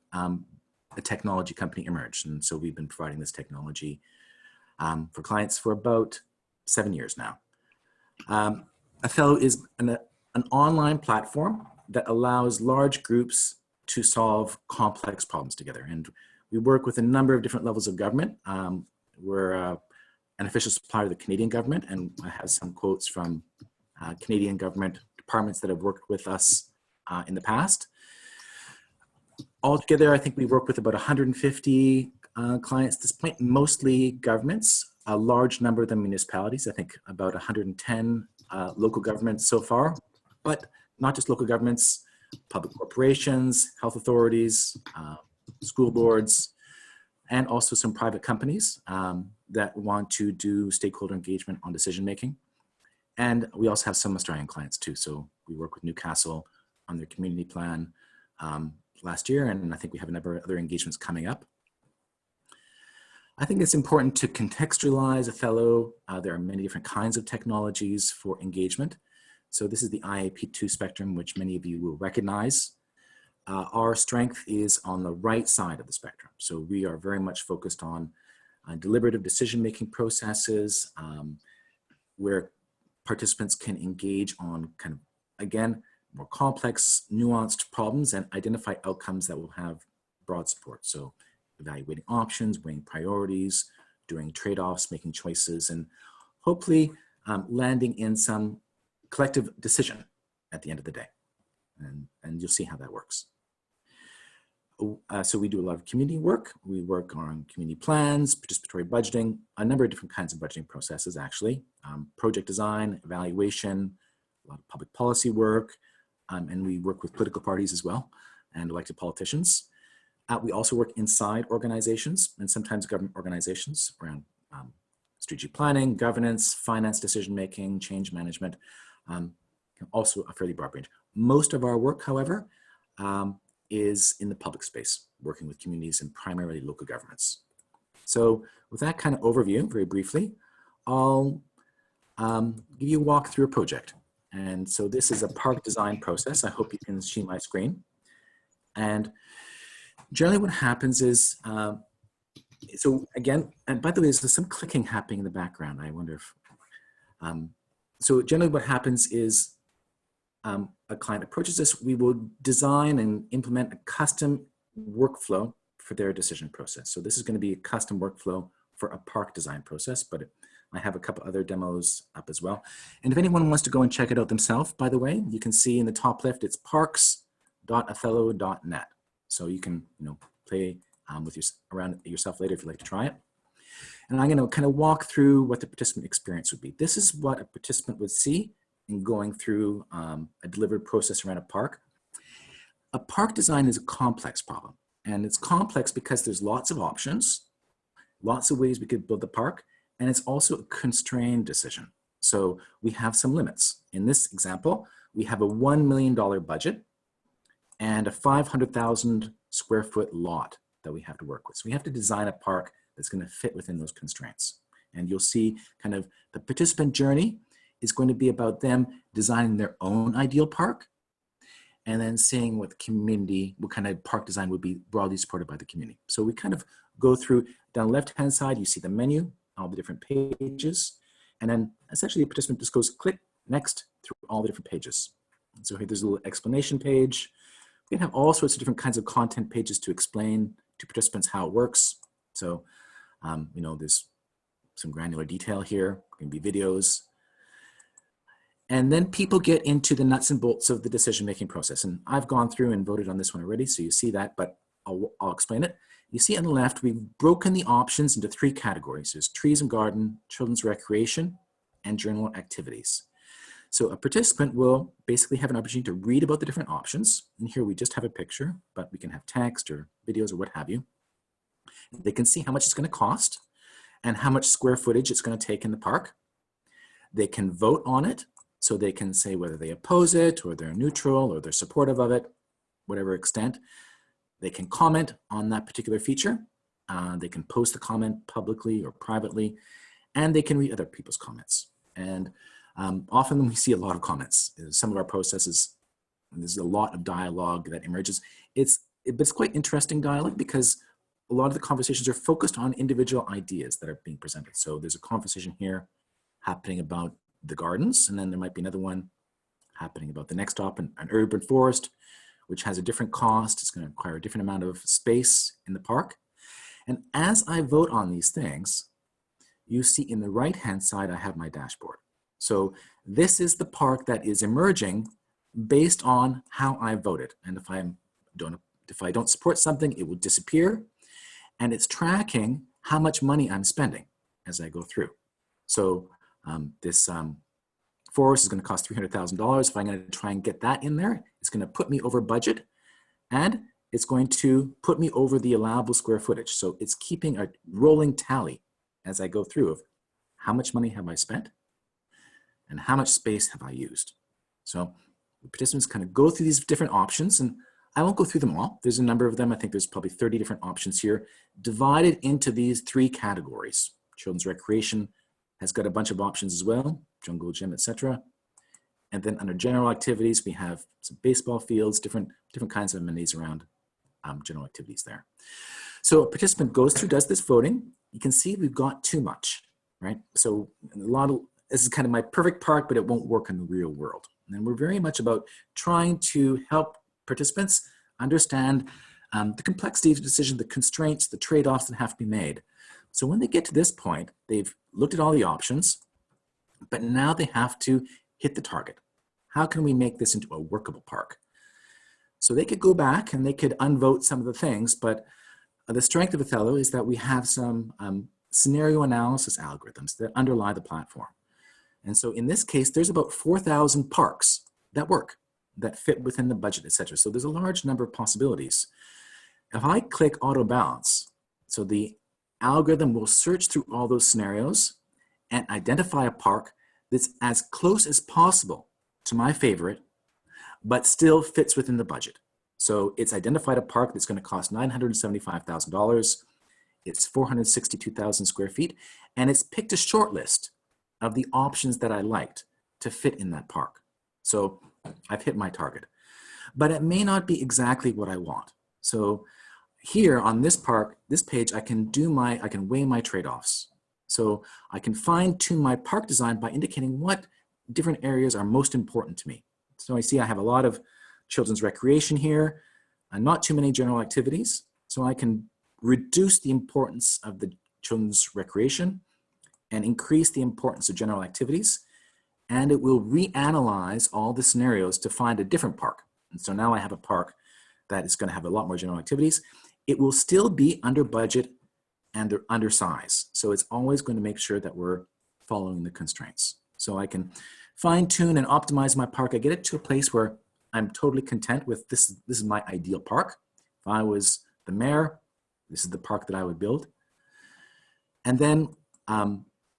a technology company emerged. And so we've been providing this technology for clients for about 7 years now. Ethelo is an online platform that allows large groups to solve complex problems together. And we work with a number of different levels of government. We're an official supplier of the Canadian government, and I have some quotes from Canadian government departments that have worked with us in the past. Altogether, I think we work with about 150 clients at this point, mostly governments, a large number of them municipalities, I think about 110 local governments so far, but not just local governments, public corporations, health authorities, school boards, and also some private companies that want to do stakeholder engagement on decision making. And we also have some Australian clients too. So we work with Newcastle on their community plan last year, and I think we have a number of other engagements coming up. I think it's important to contextualize Ethelo. There are many different kinds of technologies for engagement. So this is the IAP2 spectrum, which many of you will recognize. Our strength is on the right side of the spectrum. So we are very much focused on deliberative decision-making processes where participants can engage on kind of, again, more complex, nuanced problems and identify outcomes that will have broad support. So evaluating options, weighing priorities, doing trade-offs, making choices, and hopefully landing in some collective decision at the end of the day. And you'll see how that works. So we do a lot of community work. We work on community plans, participatory budgeting, a number of different kinds of budgeting processes actually, project design, evaluation, a lot of public policy work, and we work with political parties as well and elected politicians. We also work inside organizations and sometimes government organizations around strategic planning, governance, finance decision-making, change management, also a fairly broad range. Most of our work, however, is in the public space, working with communities and primarily local governments. So with that kind of overview, very briefly, I'll give you a walk through a project. And so this is a park design process. I hope you can see my screen. And generally what happens is, so again, and by the way, there's some clicking happening in the background. I wonder if, so generally what happens is a client approaches us, we will design and implement a custom workflow for their decision process. So this is going to be a custom workflow for a park design process, but I have a couple other demos up as well. And if anyone wants to go and check it out themselves, by the way, you can see in the top left, it's parks.ethelo.net. So you can, play with around yourself later if you'd like to try it. And I'm going to kind of walk through what the participant experience would be. This is what a participant would see in going through a delivered process around a park. A park design is a complex problem. And it's complex because there's lots of options, lots of ways we could build the park, and it's also a constrained decision. So we have some limits. In this example, we have a $1 million budget and a 500,000 square foot lot that we have to work with. So we have to design a park that's going to fit within those constraints. And you'll see kind of the participant journey is going to be about them designing their own ideal park and then seeing what the community, what kind of park design would be broadly supported by the community. So we kind of go through, down the left-hand side, you see the menu, all the different pages, and then essentially the participant just goes click next through all the different pages. And so here there's a little explanation page. We can have all sorts of different kinds of content pages to explain to participants how it works. So, you know, there's some granular detail here, there can be videos. And then people get into the nuts and bolts of the decision-making process. And I've gone through and voted on this one already, so you see that, but I'll explain it. You see on the left, we've broken the options into 3 categories. There's trees and garden, children's recreation, and general activities. So a participant will basically have an opportunity to read about the different options. And here we just have a picture, but we can have text or videos or what have you. They can see how much it's going to cost and how much square footage it's going to take in the park. They can vote on it. So they can say whether they oppose it or they're neutral or they're supportive of it, whatever extent. They can comment on that particular feature. They can post the comment publicly or privately, and they can read other people's comments. And often we see a lot of comments. Some of our processes, there's a lot of dialogue that emerges. It's quite interesting dialogue because a lot of the conversations are focused on individual ideas that are being presented. So there's a conversation here happening about the gardens, and then there might be another one happening about the next stop, an urban forest, which has a different cost. It's going to require a different amount of space in the park. And as I vote on these things, you see in the right-hand side, I have my dashboard. So this is the park that is emerging based on how I voted. And if I don't support something, it will disappear. And it's tracking how much money I'm spending as I go through. So this forest is going to cost $300,000. If I'm going to try and get that in there, it's going to put me over budget, and it's going to put me over the allowable square footage. So it's keeping a rolling tally as I go through of how much money have I spent and how much space have I used. So the participants kind of go through these different options, and I won't go through them all. There's a number of them. I think there's probably 30 different options here, divided into these 3 categories. Children's recreation has got a bunch of options as well, jungle gym, etc. And then under general activities, we have some baseball fields, different kinds of amenities around general activities there. So a participant goes through, does this voting. You can see we've got too much, right? So this is kind of my perfect park, but it won't work in the real world. And we're very much about trying to help participants understand the complexity of the decision, the constraints, the trade-offs that have to be made. So when they get to this point, they've looked at all the options, but now they have to hit the target. How can we make this into a workable park? So they could go back and they could unvote some of the things, but the strength of Ethelo is that we have some scenario analysis algorithms that underlie the platform. And so in this case, there's about 4,000 parks that work, that fit within the budget, etc. So there's a large number of possibilities. If I click auto balance, so the algorithm will search through all those scenarios and identify a park that's as close as possible to my favorite, but still fits within the budget. So it's identified a park that's going to cost $975,000. It's 462,000 square feet, and it's picked a short list of the options that I liked to fit in that park. So I've hit my target, but it may not be exactly what I want. So here on this park, this page, I can weigh my trade-offs. So I can fine-tune my park design by indicating what different areas are most important to me. So I see I have a lot of children's recreation here, and not too many general activities. So I can reduce the importance of the children's recreation and increase the importance of general activities. And it will reanalyze all the scenarios to find a different park. And so now I have a park that is going to have a lot more general activities. It will still be under budget and they're under size. So it's always going to make sure that we're following the constraints. So I can fine tune and optimize my park. I get it to a place where I'm totally content with this is my ideal park. If I was the mayor, this is the park that I would build. And then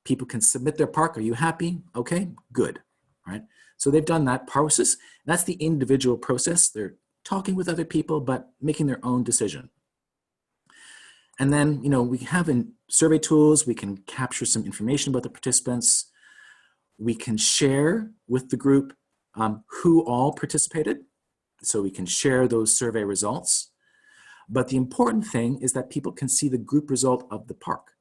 people can submit their park. Are you happy? Okay, good, right? So they've done that process. That's the individual process. They're talking with other people, but making their own decision. And then, you know, we have in survey tools, we can capture some information about the participants. We can share with the group who all participated. So we can share those survey results. But the important thing is that people can see the group result of the park.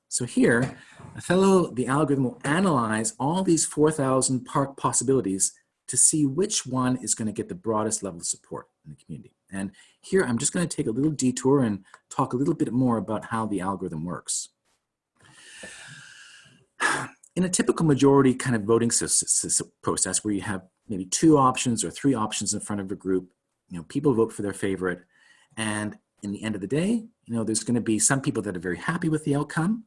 So here, Ethelo, the algorithm, will analyze all these 4,000 park possibilities to see which one is going to get the broadest level of support in the community. And here, I'm just going to take a little detour and talk a little bit more about how the algorithm works. In a typical majority kind of voting process where you have maybe 2 options or 3 options in front of a group, you know, people vote for their favorite. And in the end of the day, you know, there's going to be some people that are very happy with the outcome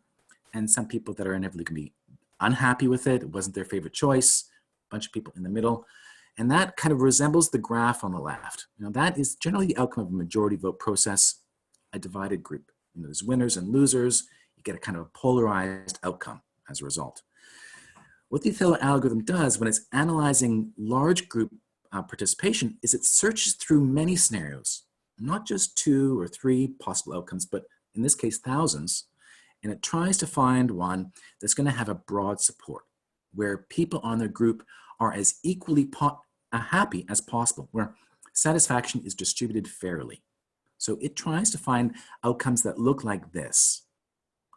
and some people that are inevitably going to be unhappy with it. It wasn't their favorite choice, a bunch of people in the middle. And that kind of resembles the graph on the left. You know, that is generally the outcome of a majority vote process, a divided group. You know, there's winners and losers. You get a kind of a polarized outcome as a result. What the Ethelo algorithm does when it's analyzing large group participation is it searches through many scenarios, not just 2 or 3 possible outcomes, but in this case, thousands. And it tries to find one that's going to have a broad support, where people on their group are as equally happy as possible, where satisfaction is distributed fairly. So it tries to find outcomes that look like this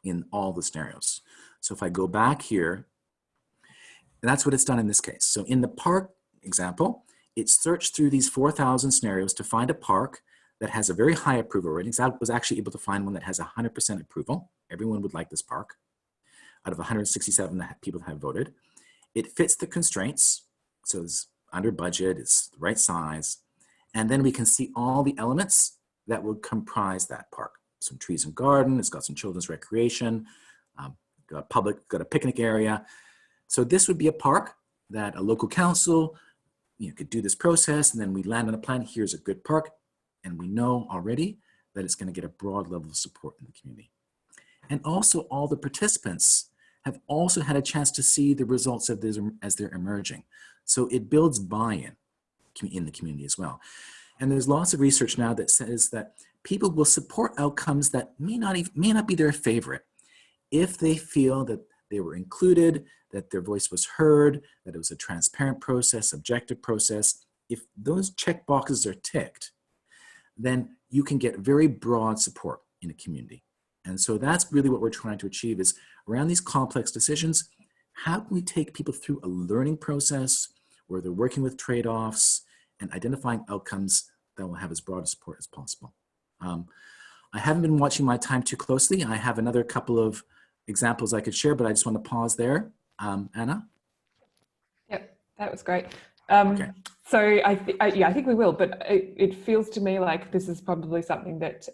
in all the scenarios. So if I go back here, that's what it's done in this case. So in the park example, it searched through these 4,000 scenarios to find a park that has a very high approval rating. So I was actually able to find one that has 100% approval. Everyone would like this park out of 167 people that have voted. It fits the constraints. So it's under budget, it's the right size. And then we can see all the elements that would comprise that park. Some trees and garden, it's got some children's recreation, got a picnic area. So this would be a park that a local council, you know, could do this process, and then we land on a plan. Here's a good park, and we know already that it's going to get a broad level of support in the community. And also, all the participants have also had a chance to see the results of this as they're emerging. So it builds buy-in in the community as well. And there's lots of research now that says that people will support outcomes that may not be their favorite if they feel that they were included, that their voice was heard, that it was a transparent process, objective process. If those check boxes are ticked, then you can get very broad support in a community. And so that's really what we're trying to achieve, is around these complex decisions, how can we take people through a learning process where they're working with trade-offs and identifying outcomes that will have as broad a support as possible. I haven't been watching my time too closely. I have another couple of examples I could share, but I just want to pause there. Anna? Yep, that was great. Okay. So I think we will, but it feels to me like this is probably something that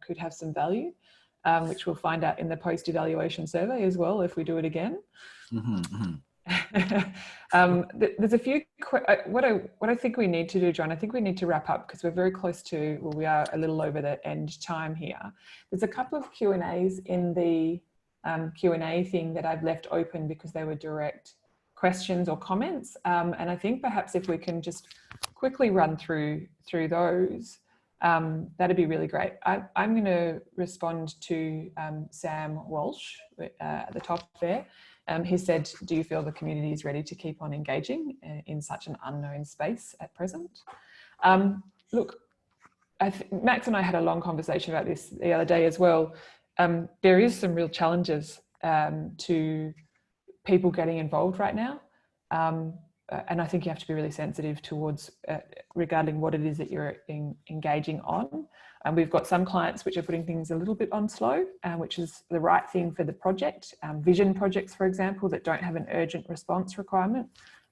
could have some value, which we'll find out in the post-evaluation survey as well if we do it again. There's a few, what I think we need to do, John, I think we need to wrap up because we're very close to, well, we are a little over the end time here. There's a couple of Q&As in the Q&A thing that I've left open because they were direct questions or comments. And I think perhaps if we can just quickly run through those, that'd be really great. I'm going to respond to Sam Walsh at the top there. He said, do you feel the community is ready to keep on engaging in such an unknown space at present? Look, Max and I had a long conversation about this the other day as well. There is some real challenges to people getting involved right now. And I think you have to be really sensitive towards regarding what it is that you're engaging on. And we've got some clients which are putting things a little bit on slow, which is the right thing for the project. Vision projects, for example, that don't have an urgent response requirement.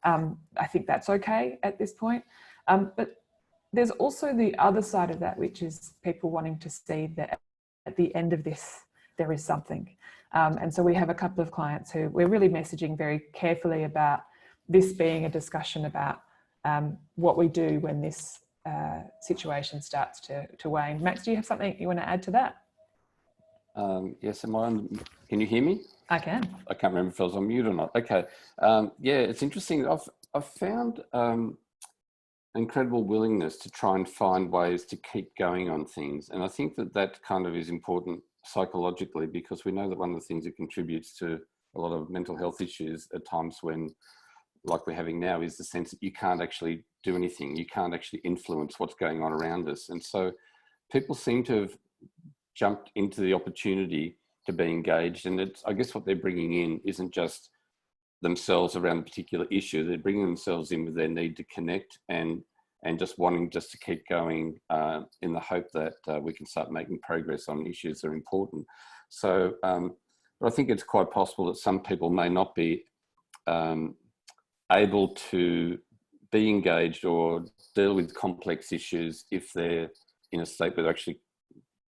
I think that's okay at this point. But there's also the other side of that, which is people wanting to see that at the end of this there is something. And so we have a couple of clients who we're really messaging very carefully about this being a discussion about what we do when this situation starts to wane. Max, do you have something you want to add to that? Yes, am I on? Can you hear me? I can. I can't remember if I was on mute or not. Okay. Yeah, it's interesting. I've found incredible willingness to try and find ways to keep going on things. And I think that kind of is important psychologically, because we know that one of the things that contributes to a lot of mental health issues at times when, like we're having now, is the sense that you can't actually do anything. You can't actually influence what's going on around us. And so people seem to have jumped into the opportunity to be engaged. And it's, I guess what they're bringing in isn't just themselves around a particular issue. They're bringing themselves in with their need to connect and just wanting just to keep going in the hope that we can start making progress on issues that are important. So but I think it's quite possible that some people may not be able to be engaged or deal with complex issues if they're in a state where they're actually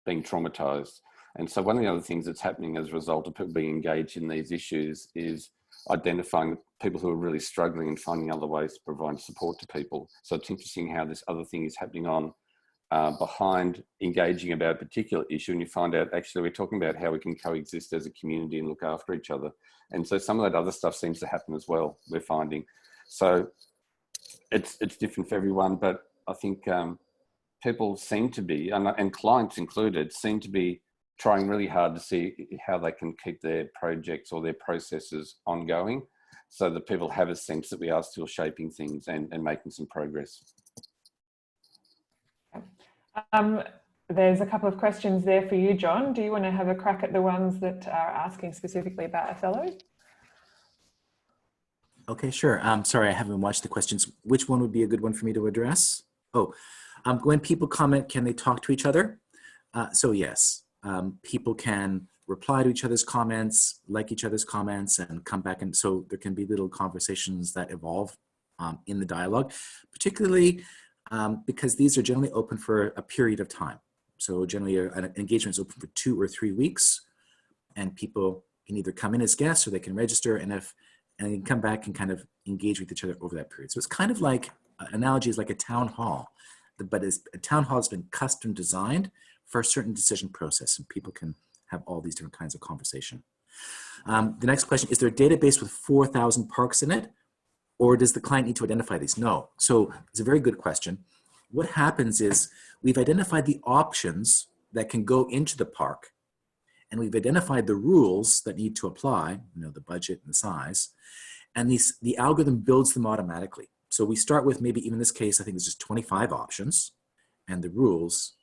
being traumatized. And so one of the other things that's happening as a result of people being engaged in these issues is identifying people who are really struggling and finding other ways to provide support to people. So it's interesting how this other thing is happening on behind engaging about a particular issue, and you find out actually we're talking about how we can coexist as a community and look after each other. And so some of that other stuff seems to happen as well, we're finding. So it's different for everyone, but I think people seem to be, and clients included, seem to be trying really hard to see how they can keep their projects or their processes ongoing so that people have a sense that we are still shaping things and making some progress. There's a couple of questions there for you, John. Do you want to have a crack at the ones that are asking specifically about Ethelo? Okay, sure. Sorry, I haven't watched the questions. Which one would be a good one for me to address? Oh, when people comment, can they talk to each other? So yes, people can reply to each other's comments, like each other's comments, and come back. And so there can be little conversations that evolve in the dialogue, particularly because these are generally open for a period of time. So generally an engagement is open for 2 or 3 weeks, and people can either come in as guests or they can register, and they can come back and kind of engage with each other over that period. So it's kind of like, analogy is like a town hall, but a town hall has been custom designed for a certain decision process, and people can have all these different kinds of conversation. The next question, is there a database with 4,000 parks in it? Or does the client need to identify these? No. So it's a very good question. What happens is we've identified the options that can go into the park, and we've identified the rules that need to apply, the budget and the size, and the algorithm builds them automatically. So we start with maybe, even in this case, I think it's just 25 options and the rules,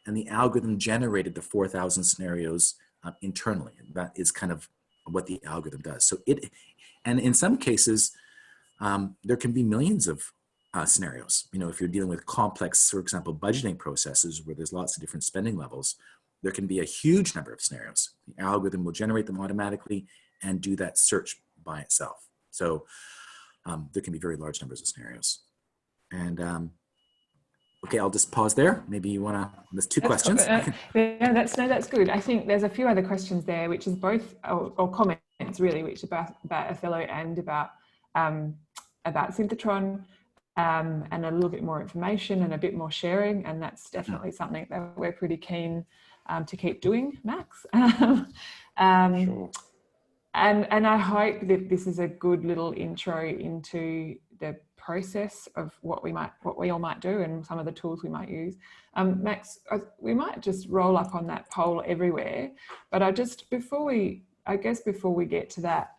and the algorithm generated the 4,000 scenarios internally. And that is kind of what the algorithm does. So and in some cases, there can be millions of scenarios. If you're dealing with complex, for example, budgeting processes where there's lots of different spending levels, there can be a huge number of scenarios. The algorithm will generate them automatically and do that search by itself. So there can be very large numbers of scenarios. And okay, I'll just pause there. Maybe you want to, there's 2 questions. Yeah, that's good. I think there's a few other questions there, which is both, or comments really, which about Ethelo and about Synthetron, and a little bit more information and a bit more sharing. And that's definitely something that we're pretty keen to keep doing, Max. Sure. And I hope that this is a good little intro into the process of what we all might do and some of the tools we might use. Max, we might just roll up on that poll everywhere, but before we get to that,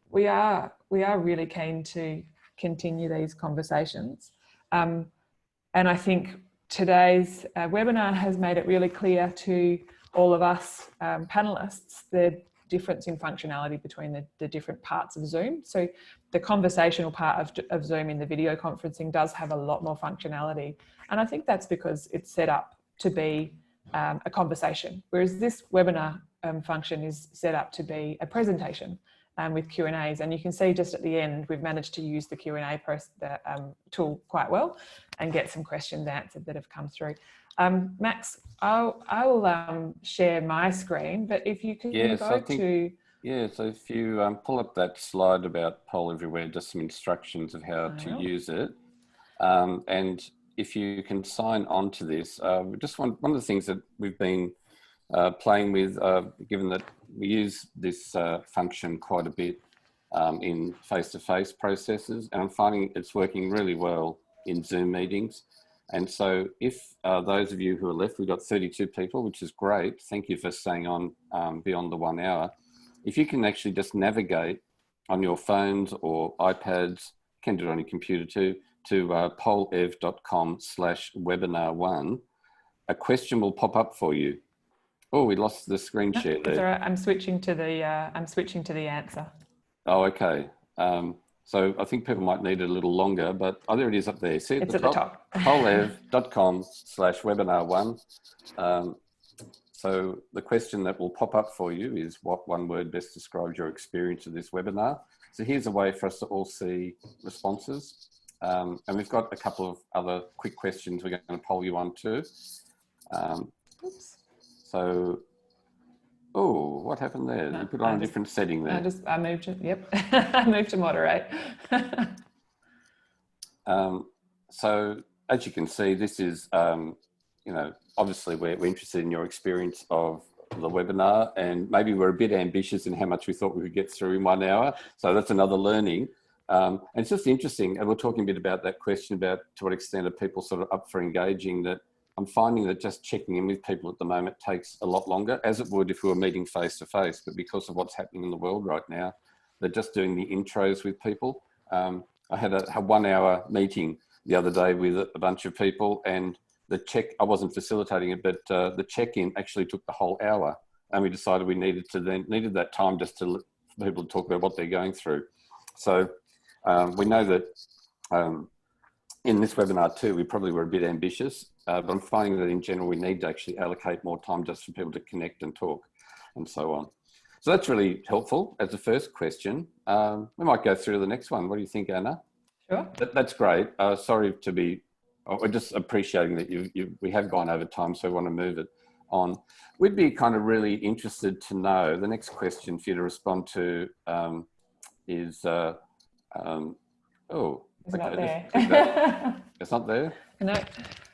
we are really keen to continue these conversations. And I think today's webinar has made it really clear to all of us panelists the difference in functionality between the different parts of Zoom. So the conversational part of Zoom in the video conferencing does have a lot more functionality. And I think that's because it's set up to be a conversation, whereas this webinar function is set up to be a presentation. with Q&As. And you can see just at the end, we've managed to use the Q&A tool quite well and get some questions answered that have come through. Max, I'll share my screen, but if you can go to... Yeah, so if you pull up that slide about Poll Everywhere, just some instructions of how to use it. And if you can sign on to this, just one of the things that we've been playing with, given that we use this function quite a bit in face-to-face processes, and I'm finding it's working really well in Zoom meetings. And so if those of you who are left, we've got 32 people, which is great. Thank you for staying on beyond the 1 hour. If you can actually just navigate on your phones or iPads, you can do it on your computer too, to pollev.com/webinar1, a question will pop up for you. Oh, we lost the screen share there. That's all right. I'm switching to the answer. Oh, okay. So I think people might need it a little longer, but there it is up there. See it's at the top. pollev.com/webinar1. So the question that will pop up for you is, what one word best describes your experience of this webinar? So here's a way for us to all see responses. And we've got a couple of other quick questions we're going to poll you on too. Oops. So, oh, what happened there? You put on a different setting there. I moved to, yep, I moved to moderate. So as you can see, this is, you know, obviously we're interested in your experience of the webinar, and maybe we're a bit ambitious in how much we thought we could get through in 1 hour. So that's another learning. And it's just interesting, and we're talking a bit about that question about to what extent are people sort of up for engaging. That I'm finding that just checking in with people at the moment takes a lot longer, as it would if we were meeting face to face, but because of what's happening in the world right now, they're just doing the intros with people. I had a 1 hour meeting the other day with a bunch of people, and the I wasn't facilitating it, but the check-in actually took the whole hour, and we decided we needed that time just for people to talk about what they're going through. So we know that in this webinar too, we probably were a bit ambitious, but I'm finding that in general, we need to actually allocate more time just for people to connect and talk and so on. So that's really helpful as the first question. We might go through to the next one. What do you think, Anna? Sure. That's great. Sorry to be, we're just appreciating that we have gone over time, so we want to move it on. We'd be kind of really interested to know, the next question for you to respond to is, oh, it's not there. It's not there? No. Do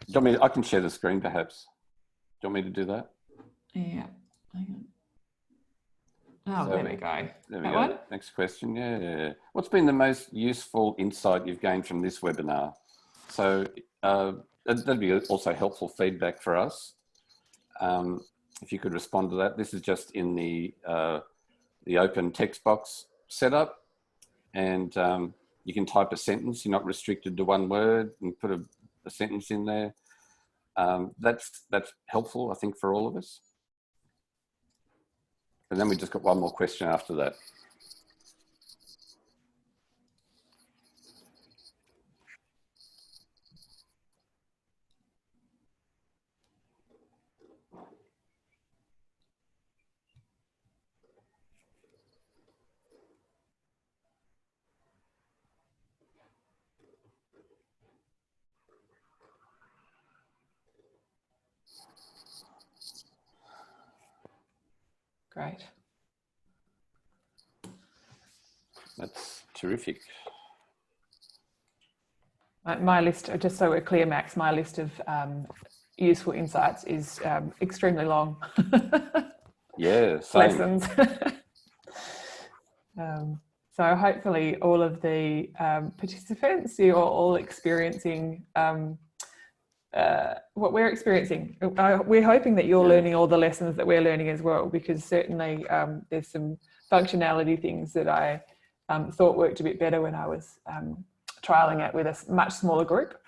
you want me I can share the screen perhaps. Do you want me to do that? Yeah. Hang on. Oh, so, there we go. There we go. One? Next question. Yeah. What's been the most useful insight you've gained from this webinar? So that'd be also helpful feedback for us. If you could respond to that. This is just in the open text box setup, and you can type a sentence. You're not restricted to one word, and put a sentence in there. That's helpful, I think, for all of us. And then we just got one more question after that. Great. That's terrific. My list, just so we're clear, Max, my list of useful insights is extremely long. Yeah, same. Lessons. So hopefully all of the participants, you're all experiencing what we're experiencing. We're hoping that you're learning all the lessons that we're learning as well, because certainly there's some functionality things that I thought worked a bit better when I was trialing it with a much smaller group.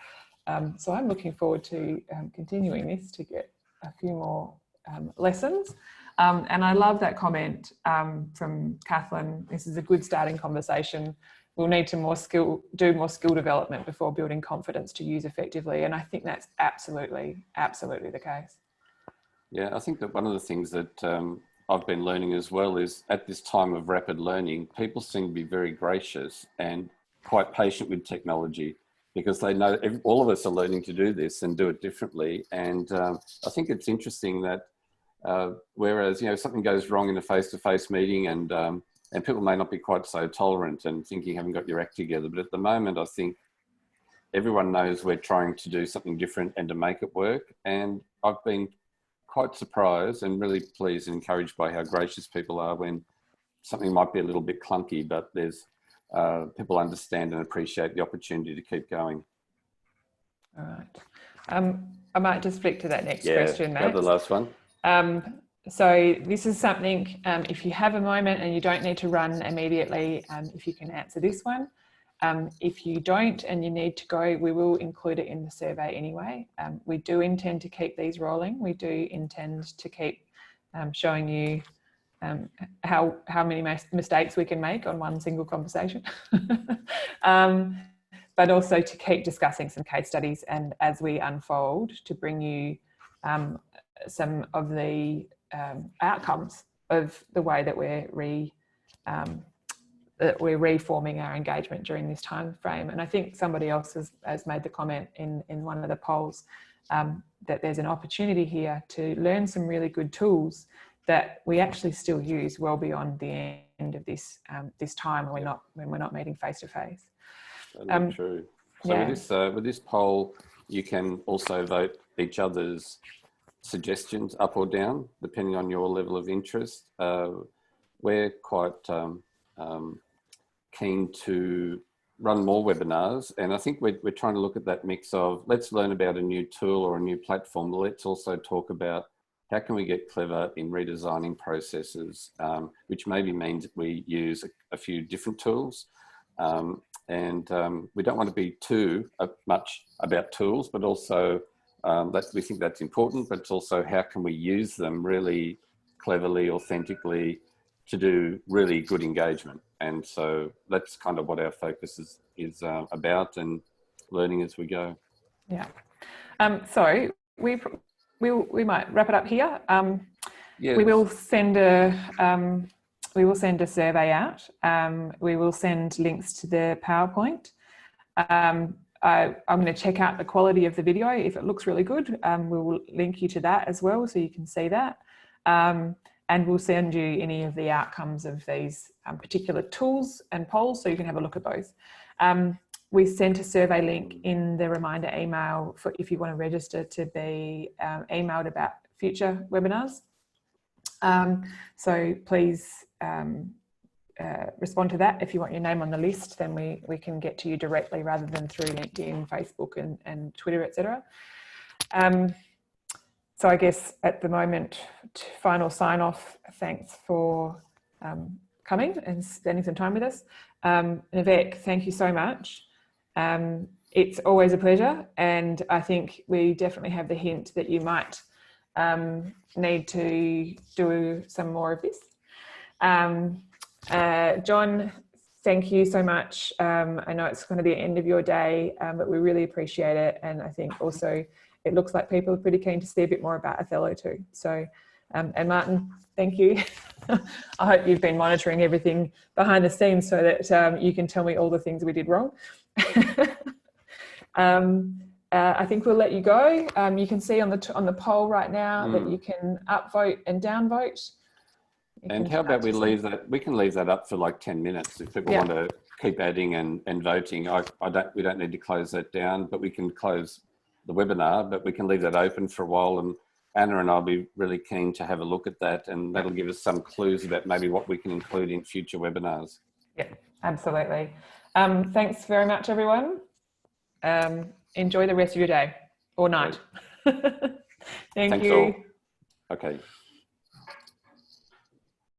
So I'm looking forward to continuing this to get a few more lessons. And I love that comment from Kathleen. This is a good starting conversation. We'll need to do more skill development before building confidence to use effectively. And I think that's absolutely the case. Yeah, I think that one of the things that I've been learning as well is at this time of rapid learning, people seem to be very gracious and quite patient with technology because they know all of us are learning to do this and do it differently. And I think it's interesting that whereas, you know, something goes wrong in a face-to-face meeting and people may not be quite so tolerant and think you haven't got your act together. But at the moment, I think everyone knows we're trying to do something different and to make it work. And I've been quite surprised and really pleased and encouraged by how gracious people are when something might be a little bit clunky, but there's people understand and appreciate the opportunity to keep going. All right. I might just flick to that next question, Max. Yeah, the last one. So this is something, if you have a moment and you don't need to run immediately, if you can answer this one. If you don't and you need to go, we will include it in the survey anyway. We do intend to keep these rolling. We do intend to keep showing you how many mistakes we can make on one single conversation. But also to keep discussing some case studies, and as we unfold, to bring you some of the outcomes of the way that we're reforming our engagement during this time frame. And I think somebody else has made the comment in one of the polls that there's an opportunity here to learn some really good tools that we actually still use well beyond the end of this this time when we're not meeting face to face. True. So with this poll, you can also vote each other's suggestions up or down, depending on your level of interest. We're quite keen to run more webinars, and I think we're trying to look at that mix of let's learn about a new tool or a new platform, but let's also talk about how can we get clever in redesigning processes, which maybe means we use a few different tools. And we don't want to be too much about tools, but also we think that's important, but it's also how can we use them really cleverly, authentically to do really good engagement. And so that's kind of what our focus is about, and learning as we go. Yeah. So we might wrap it up here. Yes. We will send a survey out. We will send links to the PowerPoint. I'm going to check out the quality of the video. If it looks really good, we will link you to that as well, so you can see that. And we'll send you any of the outcomes of these particular tools and polls, so you can have a look at those. We sent a survey link in the reminder email for if you want to register to be emailed about future webinars. So please respond to that. If you want your name on the list, then we can get to you directly rather than through LinkedIn, Facebook and Twitter, etc. So I guess at the moment, final sign off, thanks for coming and spending some time with us. Nivek, thank you so much. It's always a pleasure, and I think we definitely have the hint that you might need to do some more of this. John, thank you so much. I know it's going to be the end of your day, but we really appreciate it. And I think also it looks like people are pretty keen to see a bit more about Ethelo too. So, and Martin, thank you. I hope you've been monitoring everything behind the scenes so that you can tell me all the things we did wrong. I think we'll let you go. You can see on the poll right now that you can upvote and downvote. And how about we leave that? We can leave that up for like 10 minutes if people want to keep adding and voting. We don't need to close that down, but we can close the webinar, but we can leave that open for a while. And Anna and I'll be really keen to have a look at that, and that'll give us some clues about maybe what we can include in future webinars. Yeah, absolutely. Thanks very much, everyone. Enjoy the rest of your day or night. Thank you. All. Okay.